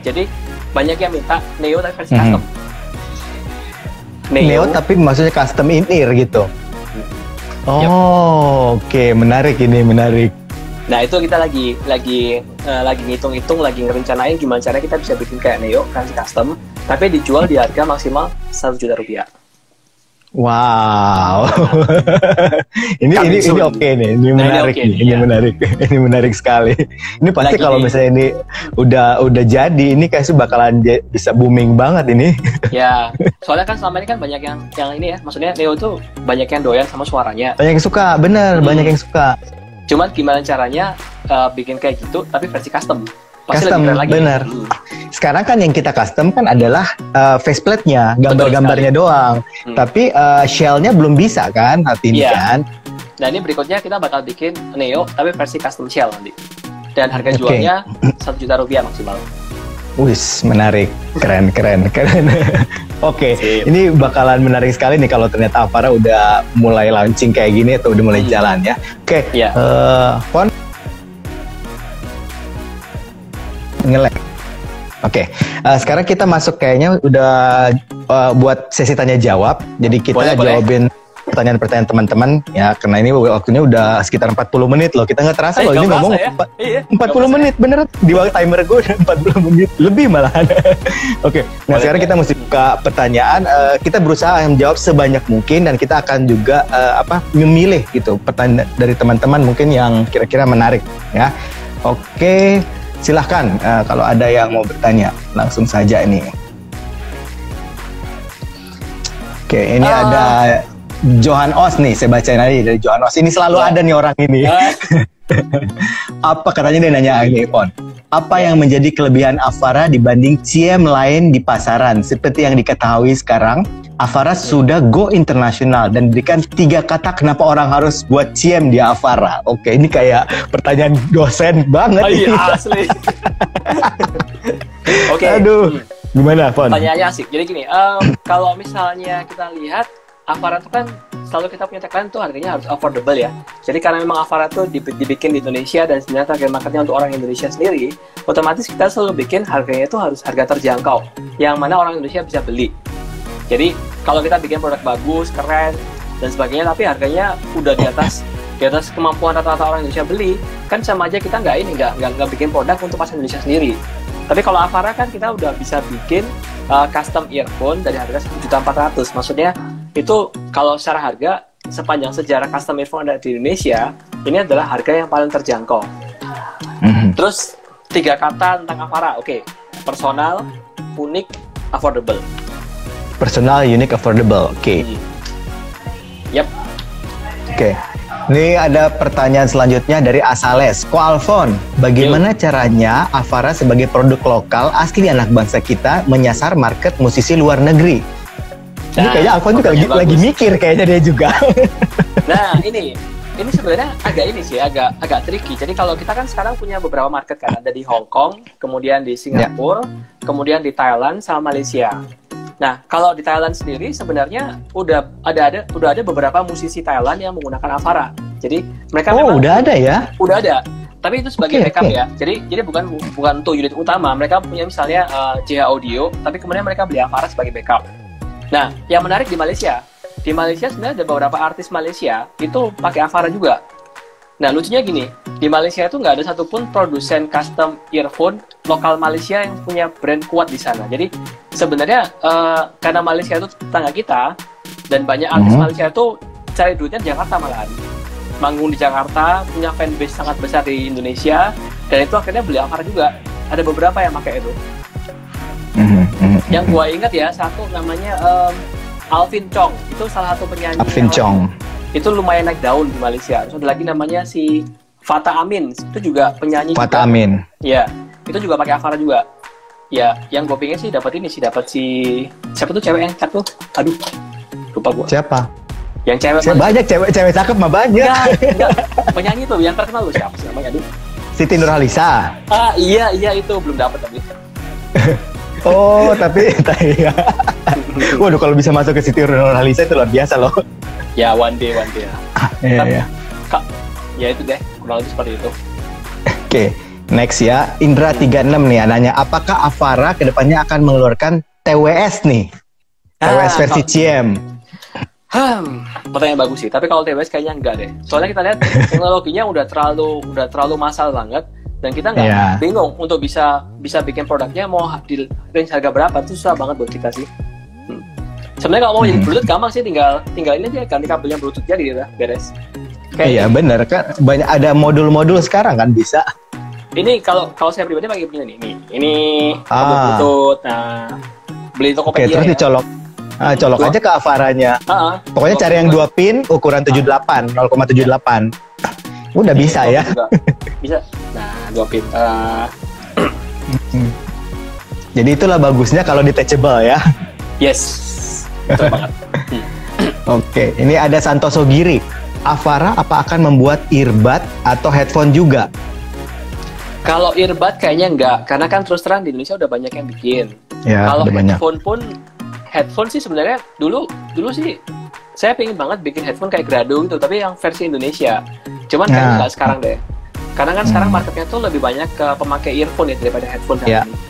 B: jadi banyak yang minta Neo tapi versi custom.
A: Neo tapi maksudnya custom in ear gitu. Oke, menarik.
B: Nah, itu kita lagi ngitung-ngitung, lagi ngerencanain gimana caranya kita bisa bikin kayak Neo versi custom, tapi dijual di harga maksimal Rp1.000.000.
A: Wow. ini oke nih. Ini menarik sekali. Ini pasti kalau misalnya ini udah jadi, ini kayaknya bakalan bisa booming banget ini.
B: Ya, soalnya kan selama ini kan banyak yang ini ya, maksudnya Neo tuh banyak yang doyan sama suaranya.
A: Banyak yang suka, bener, banyak yang susuka.
B: Cuman gimana caranya bikin kayak gitu tapi versi custom. Pasti
A: custom,
B: lebih keren lagi.
A: Bener. Sekarang kan yang kita custom kan adalah faceplate-nya, gambar-gambarnya doang. Tapi shell-nya belum bisa kan, ini kan.
B: Nah, ini berikutnya kita bakal bikin Neo tapi versi custom shell nanti. Dan harga jualnya Rp1.000.000 maksimal.
A: Wis, menarik. Keren. Oke, ini bakalan menarik sekali nih kalau ternyata Avara udah mulai launching kayak gini atau udah mulai jalan ya. Oke, Pon nge-lag. Oke, sekarang kita masuk kayaknya udah buat sesi tanya jawab. Jadi kita jawabin pertanyaan-pertanyaan teman-teman ya, karena ini waktunya udah sekitar 40 menit loh. Kita nggak terasa loh ini ngomong ya? 40 menit bener. Di bawah timer gue udah 40 menit lebih malahan. Oke, nah sekarang kita mesti buka pertanyaan. Kita berusaha menjawab sebanyak mungkin dan kita akan juga memilih gitu pertanyaan dari teman-teman mungkin yang kira-kira menarik ya. Oke. Silahkan kalau ada yang mau bertanya langsung saja ini. Oke, ini ada Johan Os nih, saya bacain aja dari Johan Os. Ini selalu ada nih orang ini. Apa katanya dia nanya ini, Pon? Apa yang menjadi kelebihan Avara dibanding CIM lain di pasaran? Seperti yang diketahui sekarang, Avara sudah go internasional dan berikan 3 kata kenapa orang harus buat CIM di Avara. Oke, ini kayak pertanyaan dosen banget.
B: Iya, asli. Oke.
A: Aduh, gimana, Pon?
B: Pertanyaannya asik. Jadi gini, kalau misalnya kita lihat Avara itu kan selalu kita punya tagline tuh harganya harus affordable ya. Jadi karena memang Avara tuh dibikin di Indonesia dan sebenarnya target marketnya untuk orang Indonesia sendiri, otomatis kita selalu bikin harganya itu harus harga terjangkau, yang mana orang Indonesia bisa beli. Jadi kalau kita bikin produk bagus, keren dan sebagainya, tapi harganya udah di atas kemampuan rata-rata orang Indonesia beli, kan sama aja kita nggak bikin produk untuk pasar Indonesia sendiri. Tapi kalau Avara kan kita udah bisa bikin custom earphone dari harga 1.400.000. Maksudnya itu kalau secara harga sepanjang sejarah custom earphone ada di Indonesia, ini adalah harga yang paling terjangkau. Terus 3 kata tentang Avara, oke. Personal, unik, affordable.
A: Personal, unique, affordable. Oke.
B: Yap.
A: Oke. Ini ada pertanyaan selanjutnya dari Asales. Ko Alfon, bagaimana caranya Avara sebagai produk lokal asli anak bangsa kita menyasar market musisi luar negeri? Ini kayaknya Alfon juga lagi mikir kayaknya dia juga.
B: Nah, ini sebenarnya agak tricky. Jadi kalau kita kan sekarang punya beberapa market kan, ada di Hong Kong, kemudian di Singapura, kemudian di Thailand sama Malaysia. Nah, kalau di Thailand sendiri sebenarnya udah ada beberapa musisi Thailand yang menggunakan Avara. Jadi mereka memang
A: udah ada ya?
B: Udah ada. Tapi itu sebagai backup ya. Jadi bukan untuk unit utama. Mereka punya misalnya JH Audio, tapi kemudian mereka beli Avara sebagai backup. Nah, yang menarik di Malaysia sebenarnya ada beberapa artis Malaysia itu pakai Avara juga. Nah, lucunya gini, di Malaysia itu nggak ada satupun produsen custom earphone lokal Malaysia yang punya brand kuat di sana. Jadi sebenarnya karena Malaysia itu tetangga kita dan banyak artis Malaysia itu cari duitnya di Jakarta malahan. Manggung di Jakarta, punya fanbase sangat besar di Indonesia, dan itu akhirnya beli Avara juga. Ada beberapa yang pakai itu. Yang gua ingat ya, satu namanya Alvin Chong, itu salah satu penyanyi.
A: Alvin Chong.
B: Itu lumayan naik daun di Malaysia. Terus ada lagi namanya si Fata Amin, itu juga penyanyi.
A: Fata Amin.
B: Ya, itu juga pakai Avara juga. Ya, yang gue pengen sih dapat siapa tuh cewek yang cakep tuh? Aduh, lupa gue.
A: Siapa?
B: Yang cewek.
A: Banyak cewek cakep mah banyak.
B: Enggak. Penyanyi tuh yang terkenal loh, siapa sih namanya? Aduh.
A: Siti Nurhaliza.
B: Iya itu belum dapat tapi.
A: Oh, tapi ya. Waduh, kalau bisa masuk ke Siti Nurhaliza itu luar biasa loh.
B: Ya, one day ya.
A: Iya.
B: Ya itu deh, kurang lebih seperti itu.
A: Oke, next ya. Indra 36 nih nanya, apakah Avara kedepannya akan mengeluarkan TWS nih? TWS versi CM.
B: Pertanyaan bagus sih. Tapi kalau TWS kayaknya enggak deh. Soalnya kita lihat teknologinya udah terlalu massal banget. Dan kita nggak bingung untuk bisa bikin produknya mau di range harga berapa, itu susah banget buat kita sih. Sebenarnya kalau mau jadi Bluetooth gampang sih, tinggal ini aja ganti kabelnya Bluetooth jadi udah beres.
A: Iya benar kan, banyak ada modul-modul sekarang kan bisa.
B: Ini kalau saya pribadi pakai punya nih. Ini kabel Bluetooth. Nah, beli Tokopedia.
A: Oke, terus dicolok. Colok aja ke Avaranya. Pokoknya cari yang 2 pin ukuran 78, 0,78. Udah bisa ya.
B: Bisa. Nah, 2 pin.
A: Jadi itulah bagusnya kalau detachable ya.
B: Yes. Betul banget.
A: Oke, ini ada Santoso Giri. Avara apa akan membuat earbud atau headphone juga?
B: Kalau earbud kayaknya enggak, karena kan terus terang di Indonesia udah banyak yang bikin.
A: Ya,
B: kalau
A: headphone
B: pun headphone sih sebenarnya dulu sih saya pengen banget bikin headphone kayak Grado gitu, tapi yang versi Indonesia. Cuman kayaknya nggak sekarang deh. Karena kan sekarang marketnya tuh lebih banyak ke pemakai earphone ya daripada headphone.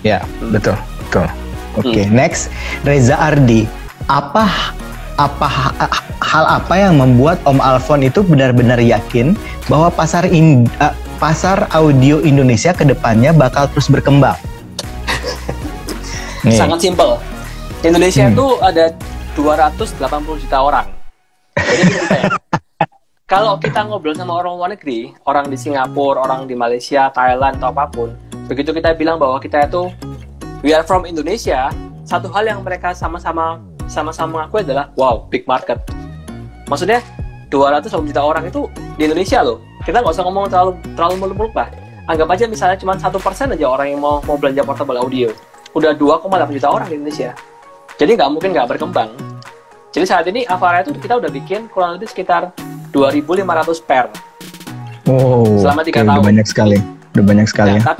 A: Ya, betul. Oke, next Reza Ardi. Hal apa yang membuat Om Alfon itu benar-benar yakin bahwa pasar audio Indonesia ke depannya bakal terus berkembang?
B: Sangat simpel. Indonesia itu ada 280 juta orang. Jadi kita ya, kalau kita ngobrol sama orang luar negeri, orang di Singapura, orang di Malaysia, Thailand atau apapun, begitu kita bilang bahwa kita itu we are from Indonesia, satu hal yang mereka sama-sama mengakui adalah wow, big market. Maksudnya 280 juta orang itu di Indonesia loh. Kita nggak usah ngomong terlalu muluk-muluk lah. Anggap aja misalnya cuma 1% aja orang yang mau belanja portable audio. Udah 2,8 juta orang di Indonesia. Jadi nggak mungkin nggak berkembang. Jadi saat ini Avara itu kita udah bikin kurang lebih sekitar 2.500 pair. Selama 3 tahun.
A: Udah banyak sekali.
B: Nah,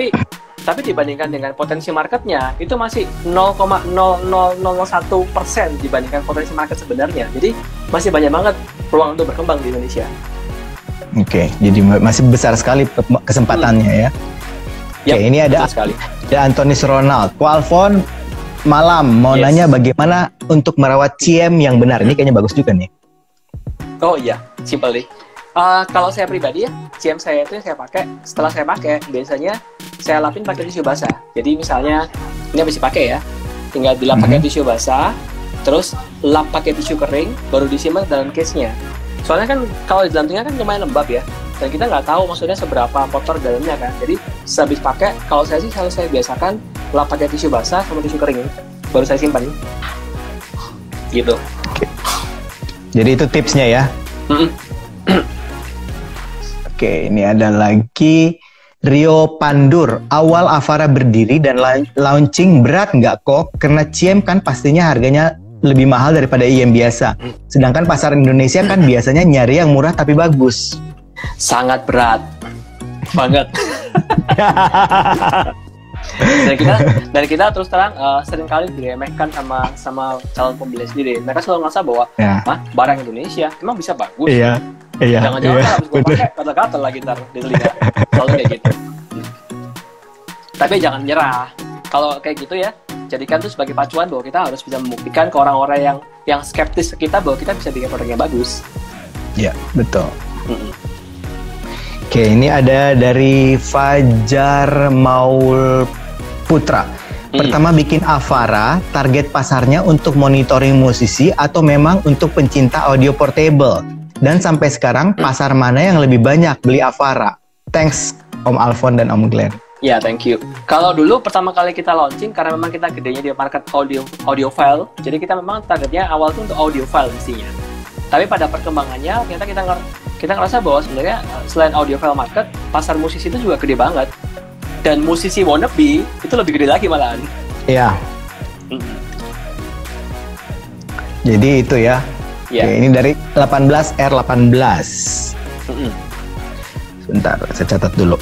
B: tapi dibandingkan dengan potensi marketnya itu masih 0,0001% dibandingkan potensi market sebenarnya. Jadi masih banyak banget peluang untuk berkembang di Indonesia.
A: Oke, jadi masih besar sekali kesempatannya ya. Oke, ini ada Antonis Ronald. Ko Alfon, malam. Mau nanya bagaimana untuk merawat CM yang benar. Ini kayaknya bagus juga nih.
B: Oh iya, simple deh. Kalau saya pribadi ya, CM saya itu yang saya pakai, setelah saya pakai, biasanya saya lapin pakai tisu basah. Jadi misalnya, ini habis dipakai ya, tinggal dilap pakai tisu basah, terus lap pakai tisu kering, baru disimpan dalam case-nya. Soalnya kan kalau di dalam tinggal kan lumayan lembab ya, dan kita nggak tahu maksudnya seberapa kotor dalamnya kan. Jadi sehabis pakai, kalau saya sih selalu saya biasakan lap pakai tisu basah sama tisu kering, baru saya simpan. Gitu.
A: Oke. Jadi itu tipsnya ya. Oke, ini ada lagi Rio Pandur. Awal Avara berdiri dan launching berat nggak kok? Karena CM kan pastinya harganya lebih mahal daripada IM biasa. Sedangkan pasar Indonesia kan biasanya nyari yang murah tapi bagus.
B: Sangat berat. Banget. dan kita terus terang seringkali diremehkan sama calon pembeli sendiri. Mereka selalu ngerasa bahwa barang Indonesia emang bisa bagus.
A: Iya.
B: Jangan-jangan habis gue pakai gatal-gatal lagi ntar di telinga. Selalu kayak gitu. Tapi jangan nyerah. Kalau kayak gitu ya, jadikan itu sebagai pacuan bahwa kita harus bisa membuktikan ke orang-orang yang skeptis ke kita bahwa kita bisa bikin produk yang bagus.
A: Iya, betul. Oke, ini ada dari Fajar Maul Putra. Pertama bikin Avara, target pasarnya untuk monitoring musisi atau memang untuk pencinta audio portable? Dan sampai sekarang pasar mana yang lebih banyak beli Avara? Thanks Om Alfon dan Om Glenn.
B: Ya, thank you. Kalau dulu pertama kali kita launching, karena memang kita gedenya di market audio file, jadi kita memang targetnya awal itu untuk audio file mestinya. Tapi pada perkembangannya, ternyata kita ngerasa bahwa sebenarnya selain audio file market, pasar musisi itu juga gede banget. Dan musisi wannabe itu lebih gede lagi malahan.
A: Iya. Jadi itu ya. Oke, ini dari 18R18. Sebentar, saya catat dulu.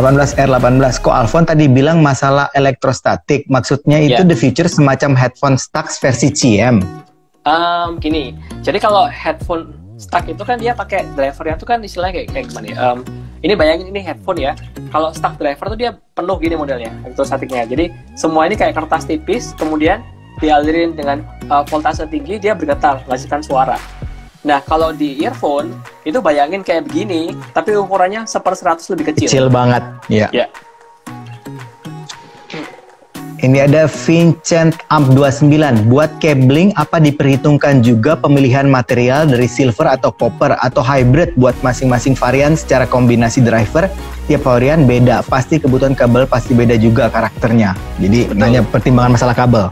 A: 18R18. Ko Alfon tadi bilang masalah elektrostatik. Maksudnya itu the feature semacam headphone Stax versi CM.
B: Gini. Jadi kalau headphone Stax itu kan dia pakai drivernya itu kan istilahnya kayak gimana ya? Ini bayangin ini headphone ya. Kalau Stax driver tuh dia penuh gini modelnya, elektrostatiknya. Jadi semua ini kayak kertas tipis, kemudian dialirin dengan voltase tinggi, dia bergetar, menghasilkan suara. Nah, kalau di earphone, itu bayangin kayak begini, tapi ukurannya 1/100 lebih kecil.
A: Kecil banget, ya. Ini ada Vincent Amp 29. Buat cabling, apa diperhitungkan juga pemilihan material dari silver atau copper atau hybrid buat masing-masing varian secara kombinasi driver? Tiap varian beda, pasti kebutuhan kabel pasti beda juga karakternya. Jadi, nanya pertimbangan masalah kabel.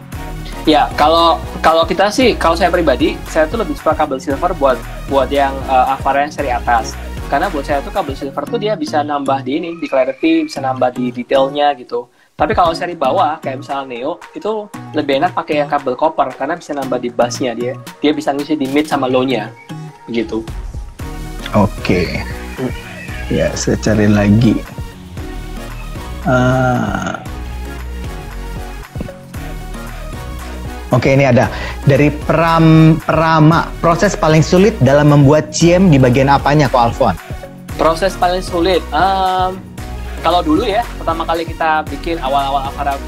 B: Ya, kalau kita sih, kalau saya pribadi, saya tuh lebih suka kabel silver buat yang Avara yang seri atas. Karena buat saya tuh kabel silver tuh dia bisa nambah di clarity, bisa nambah di detailnya gitu. Tapi kalau seri bawah, kayak misalnya Neo, itu lebih enak pakai yang kabel copper karena bisa nambah di bassnya dia bisa ngisi di mid sama low-nya, gitu.
A: Oke. Ya, saya cari lagi. Oke, ini ada dari Prama. Proses paling sulit dalam membuat CM di bagian apanya, Ko Alfon?
B: Proses paling sulit, kalau dulu ya, pertama kali kita bikin awal-awal Avara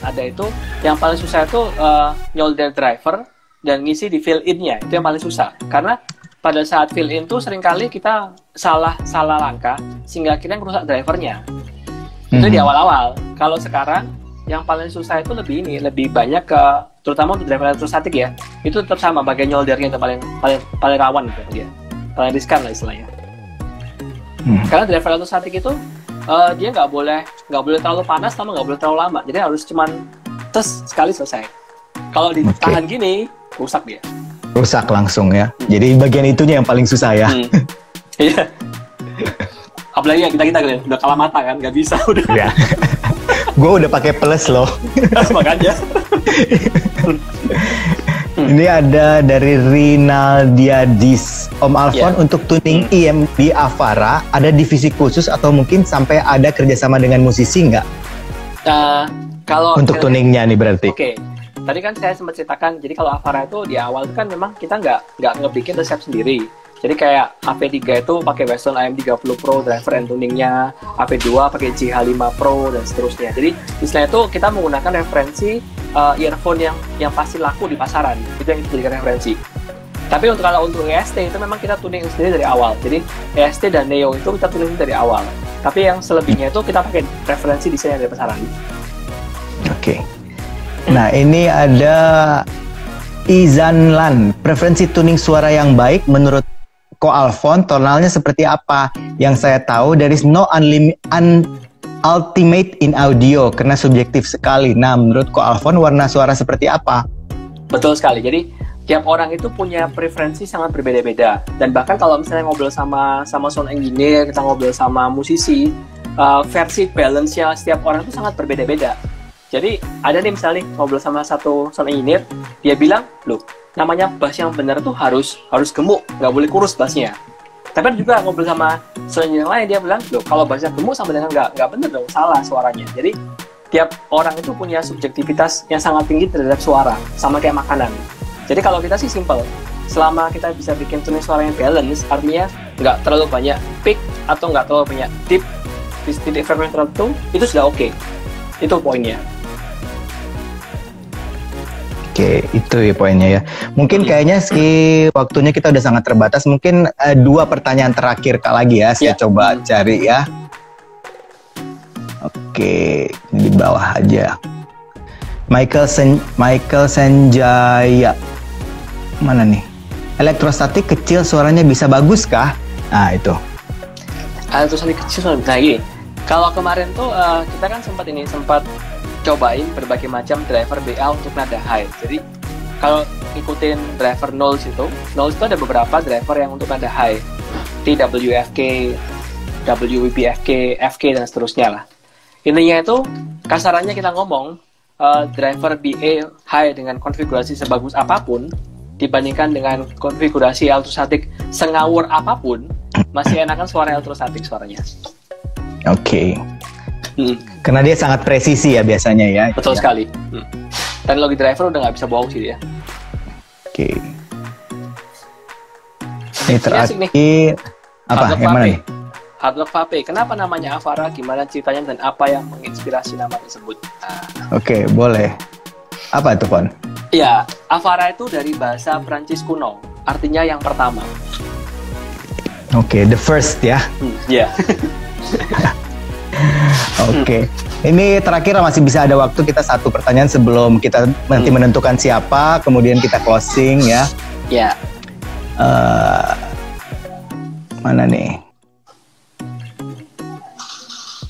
B: ada itu, yang paling susah itu nyolder driver dan ngisi di fill-in-nya, itu yang paling susah. Karena pada saat fill-in tuh seringkali kita salah langkah, sehingga kita ngerusak drivernya. Itu di awal-awal. Kalau sekarang, yang paling susah itu lebih banyak ke, terutama untuk driver elektrostatik ya, itu tetap sama, bagian nyoldernya itu paling rawan gitu dia, paling riskan lah istilahnya. Karena driver elektrostatik itu dia nggak boleh terlalu panas sama nggak boleh terlalu lama, jadi harus cuman sekali selesai. Kalau ditahan gini, rusak dia.
A: Rusak langsung ya. Jadi bagian itunya yang paling susah ya.
B: Iya. Apalagi kita udah kalah mata kan, nggak bisa udah.
A: Ya. Gue udah pakai plus loh.
B: Makanya.
A: Ini ada dari Rinaldiadis. Om Alfon, untuk tuning IM di Avara, ada divisi khusus atau mungkin sampai ada kerjasama dengan musisi nggak?
B: Kalau
A: untuk tuningnya nih berarti.
B: Oke. tadi kan saya sempat ceritakan, jadi kalau Avara itu di awal itu kan memang kita nggak ngebikin resep sendiri. Jadi kayak AV3 itu pakai Weston AM30 Pro driver and tuningnya, AV2 pakai GH5 Pro dan seterusnya. Jadi istilahnya itu kita menggunakan referensi earphone yang pasti laku di pasaran, itu yang kita jadikan referensi. Tapi kalau untuk EST itu memang kita tuning sendiri dari awal. Jadi EST dan Neo itu kita tuning dari awal. Tapi yang selebihnya itu kita pakai referensi desain dari pasaran.
A: Oke. Nah, ini ada Izanlan. Preferensi tuning suara yang baik menurut Ko Alfon, tonalnya seperti apa? Yang saya tahu, there is no ultimate in audio, karena subjektif sekali. Nah, menurut Ko Alfon, warna suara seperti apa?
B: Betul sekali. Jadi tiap orang itu punya preferensi sangat berbeda-beda, dan bahkan kalau misalnya ngobrol sama sound engineer, kita ngobrol sama musisi, versi balance-nya setiap orang itu sangat berbeda-beda. Jadi ada nih misalnya ngobrol sama satu sound engineer, dia bilang, loh namanya bass yang benar tuh harus gemuk, nggak boleh kurus bassnya. Tapi ada juga ngobrol sama sound engineer lain, dia bilang, loh kalau bassnya gemuk sama dengan nggak benar dong, salah suaranya. Jadi tiap orang itu punya subjektivitas yang sangat tinggi terhadap suara, sama kayak makanan. Jadi kalau kita sih simple, selama kita bisa bikin tuning suara yang balance, artinya nggak terlalu banyak peak atau nggak terlalu banyak deep di titik frekuensi tertentu, itu sudah oke. Itu poinnya.
A: Oke, itu ya poinnya ya. Mungkin kayaknya waktunya kita udah sangat terbatas. Mungkin 2 pertanyaan terakhir lagi ya. Saya coba cari ya. Oke, di bawah aja. Michael Senjaya. Mana nih? Elektrostatik kecil suaranya bisa bagus kah? Nah, itu.
B: Elektrostatik kecil, nah gini. Kalau kemarin tuh kita kan sempat cobain berbagai macam driver BA untuk nada high. Jadi kalau ikutin driver Knowles itu ada beberapa driver yang untuk nada high. TWFK, WBFK, FK dan seterusnya lah. Intinya itu kasarannya kita ngomong driver BA high dengan konfigurasi sebagus apapun dibandingkan dengan konfigurasi elektrostatik sengawur apapun, masih enakan suara elektrostatik suaranya.
A: Oke. Karena dia sangat presisi ya biasanya ya.
B: Betul sekali. Teknologi driver udah nggak bisa bohong sih dia.
A: Oke. Ini terakhir apa? Yang mana nih?
B: Hardlock Vape. Kenapa namanya Avara? Gimana ceritanya dan apa yang menginspirasi nama tersebut?
A: Oke, boleh. Apa itu, Pon?
B: Ya, Avara itu dari bahasa Prancis kuno, artinya yang pertama.
A: Oke, the first ya.
B: Ya.
A: Oke. Ini terakhir masih bisa ada waktu, kita 1 pertanyaan sebelum kita nanti menentukan siapa, kemudian kita closing ya.
B: Ya.
A: Mana nih?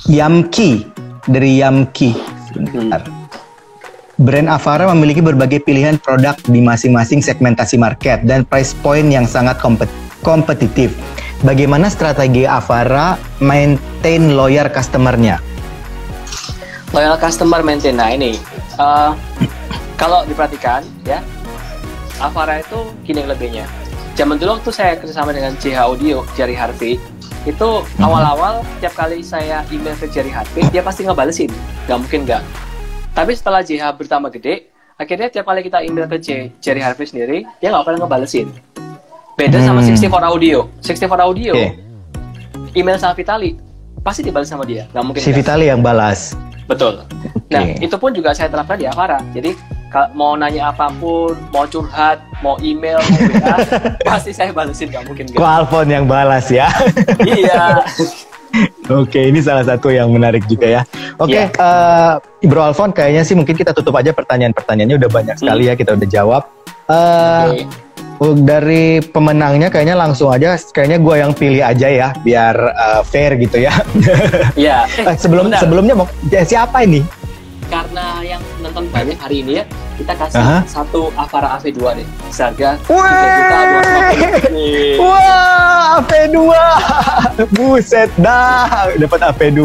A: Yamki, dari Yamki. Sebentar. Brand Avara memiliki berbagai pilihan produk di masing-masing segmentasi market dan price point yang sangat kompetitif. Bagaimana strategi Avara maintain loyal customer-nya?
B: Loyal customer maintain. Nah ini, kalau diperhatikan ya, Avara itu gini lebihnya. Zaman dulu waktu saya kerjasama dengan JH Audio, Jerry Harvey, itu awal-awal tiap kali saya email ke Jerry Harvey, dia pasti ngebalesin. Gak mungkin gak. Tapi setelah JH bertambah gede, akhirnya tiap kali kita email ke Jerry Harvey sendiri, dia gak pernah ngebalesin. Beda sama 64 Audio. 64 Audio, email sama Vitali, pasti dibalas sama dia. Gak mungkin
A: si Vitali yang balas.
B: Betul. Nah, itu pun juga saya terapkan di Avara. Jadi, mau nanya apapun, mau curhat, mau email, mau WA, pasti saya balesin, gak mungkin gak.
A: Ko Alfon yang balas ya.
B: Iya.
A: Oke, ini salah satu yang menarik juga ya. Oke, Bro Alfon, kayaknya sih mungkin kita tutup aja pertanyaan-pertanyaannya, udah banyak sekali ya, kita udah jawab. Dari pemenangnya kayaknya langsung aja, kayaknya gue yang pilih aja ya, biar fair gitu ya.
B: Iya.
A: Sebelumnya siapa ini?
B: Karena yang nonton banyak hari ini ya, kita kasih satu Avara AV2 deh, seharga 3.250.000.
A: Wah, AV2, buset dah, dapat AV2.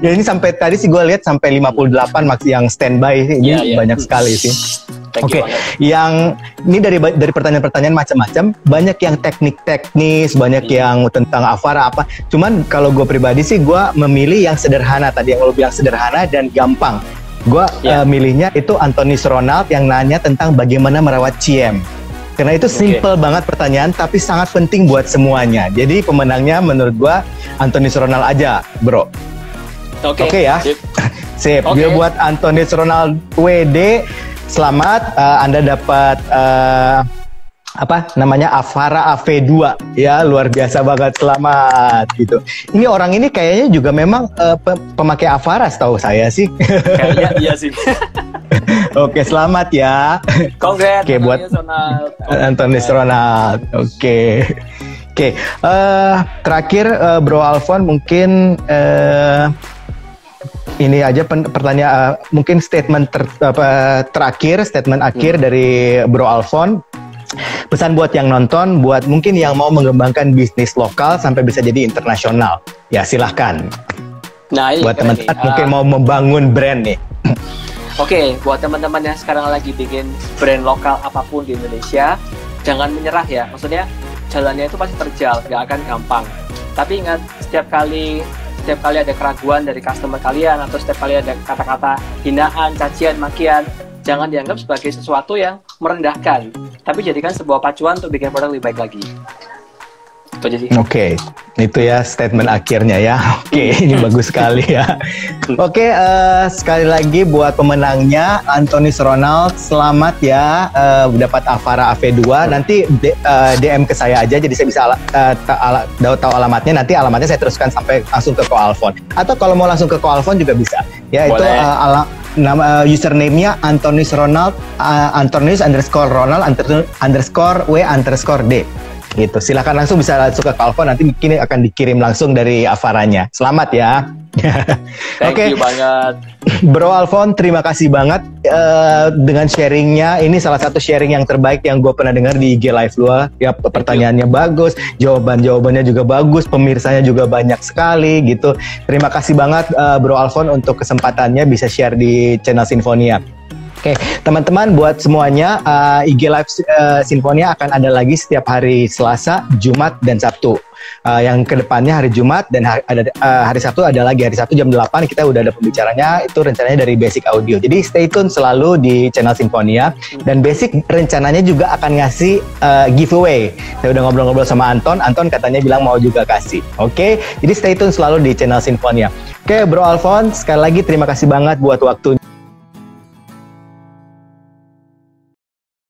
A: Ya ini sampai tadi sih gue lihat sampai 58 max yang standby, ini banyak sekali sih. Oke, yang ini dari pertanyaan-pertanyaan macam-macam, banyak yang teknis, banyak yang tentang Avara apa. Cuman kalau gue pribadi sih gue memilih yang sederhana tadi, yang lo bilang sederhana dan gampang. Gue milihnya itu Anthony Ronald yang nanya tentang bagaimana merawat CM. Karena itu simple banget pertanyaan, tapi sangat penting buat semuanya. Jadi pemenangnya menurut gue Anthony Ronald aja, bro. Oke ya. Sip. Dia buat Anthony Ronald WD. Selamat, Anda dapat Avara AV2 ya, luar biasa banget, selamat gitu. Ini orang ini kayaknya juga memang pemakai Avara setahu saya sih.
B: Kayaknya iya sih.
A: Oke, selamat ya.
B: Congrats.
A: Oke, buat Anthony Ronald. Oke. Terakhir Bro Alfon mungkin ini aja pertanyaan, mungkin statement terakhir, statement akhir dari Bro Alfon. Pesan buat yang nonton, buat mungkin yang mau mengembangkan bisnis lokal sampai bisa jadi internasional. Ya silahkan.
B: Nah, ini
A: buat teman-teman mungkin mau membangun brand nih.
B: Oke, buat teman-teman yang sekarang lagi bikin brand lokal apapun di Indonesia, jangan menyerah ya. Maksudnya jalannya itu pasti terjal, gak akan gampang. Tapi ingat, setiap kali ada keraguan dari customer kalian, atau setiap kali ada kata-kata hinaan, cacian, makian, jangan dianggap sebagai sesuatu yang merendahkan, tapi jadikan sebuah pacuan untuk bikin produk lebih baik lagi.
A: Oke, itu ya statement akhirnya ya. Oke, ini bagus sekali ya. Oke, sekali lagi buat pemenangnya Anthony Ronald, selamat ya, dapat Avara AV2. Nanti DM ke saya aja, jadi saya bisa tahu alamatnya. Nanti alamatnya saya teruskan sampai langsung ke Ko Alfon. Atau kalau mau langsung ke Ko Alfon juga bisa. Ya, boleh. Itu nama username-nya Anthony Ronald, Anthony_Ronald_W_D. Gitu. Silahkan langsung bisa langsung ke Alfon, nanti mungkin akan dikirim langsung dari Avaranya. Selamat ya.
B: Thank you banget.
A: Bro Alfon, terima kasih banget dengan sharingnya. Ini salah satu sharing yang terbaik yang gue pernah dengar di IG Live lu. Ya, pertanyaannya bagus, jawabannya juga bagus, pemirsanya juga banyak sekali gitu. Terima kasih banget Bro Alfon untuk kesempatannya bisa share di channel Sinfonia. Oke, teman-teman, buat semuanya, IG Live Sinfonia akan ada lagi setiap hari Selasa, Jumat, dan Sabtu. Yang kedepannya hari Jumat dan hari Sabtu ada lagi. Hari Sabtu jam 8 kita udah ada pembicaranya, itu rencananya dari Basic Audio. Jadi stay tune selalu di channel Sinfonia. Dan Basic rencananya juga akan ngasih giveaway. Saya udah ngobrol-ngobrol sama Anton katanya bilang mau juga kasih. Oke, jadi stay tune selalu di channel Sinfonia. Oke, Bro Alfon, sekali lagi terima kasih banget buat waktunya.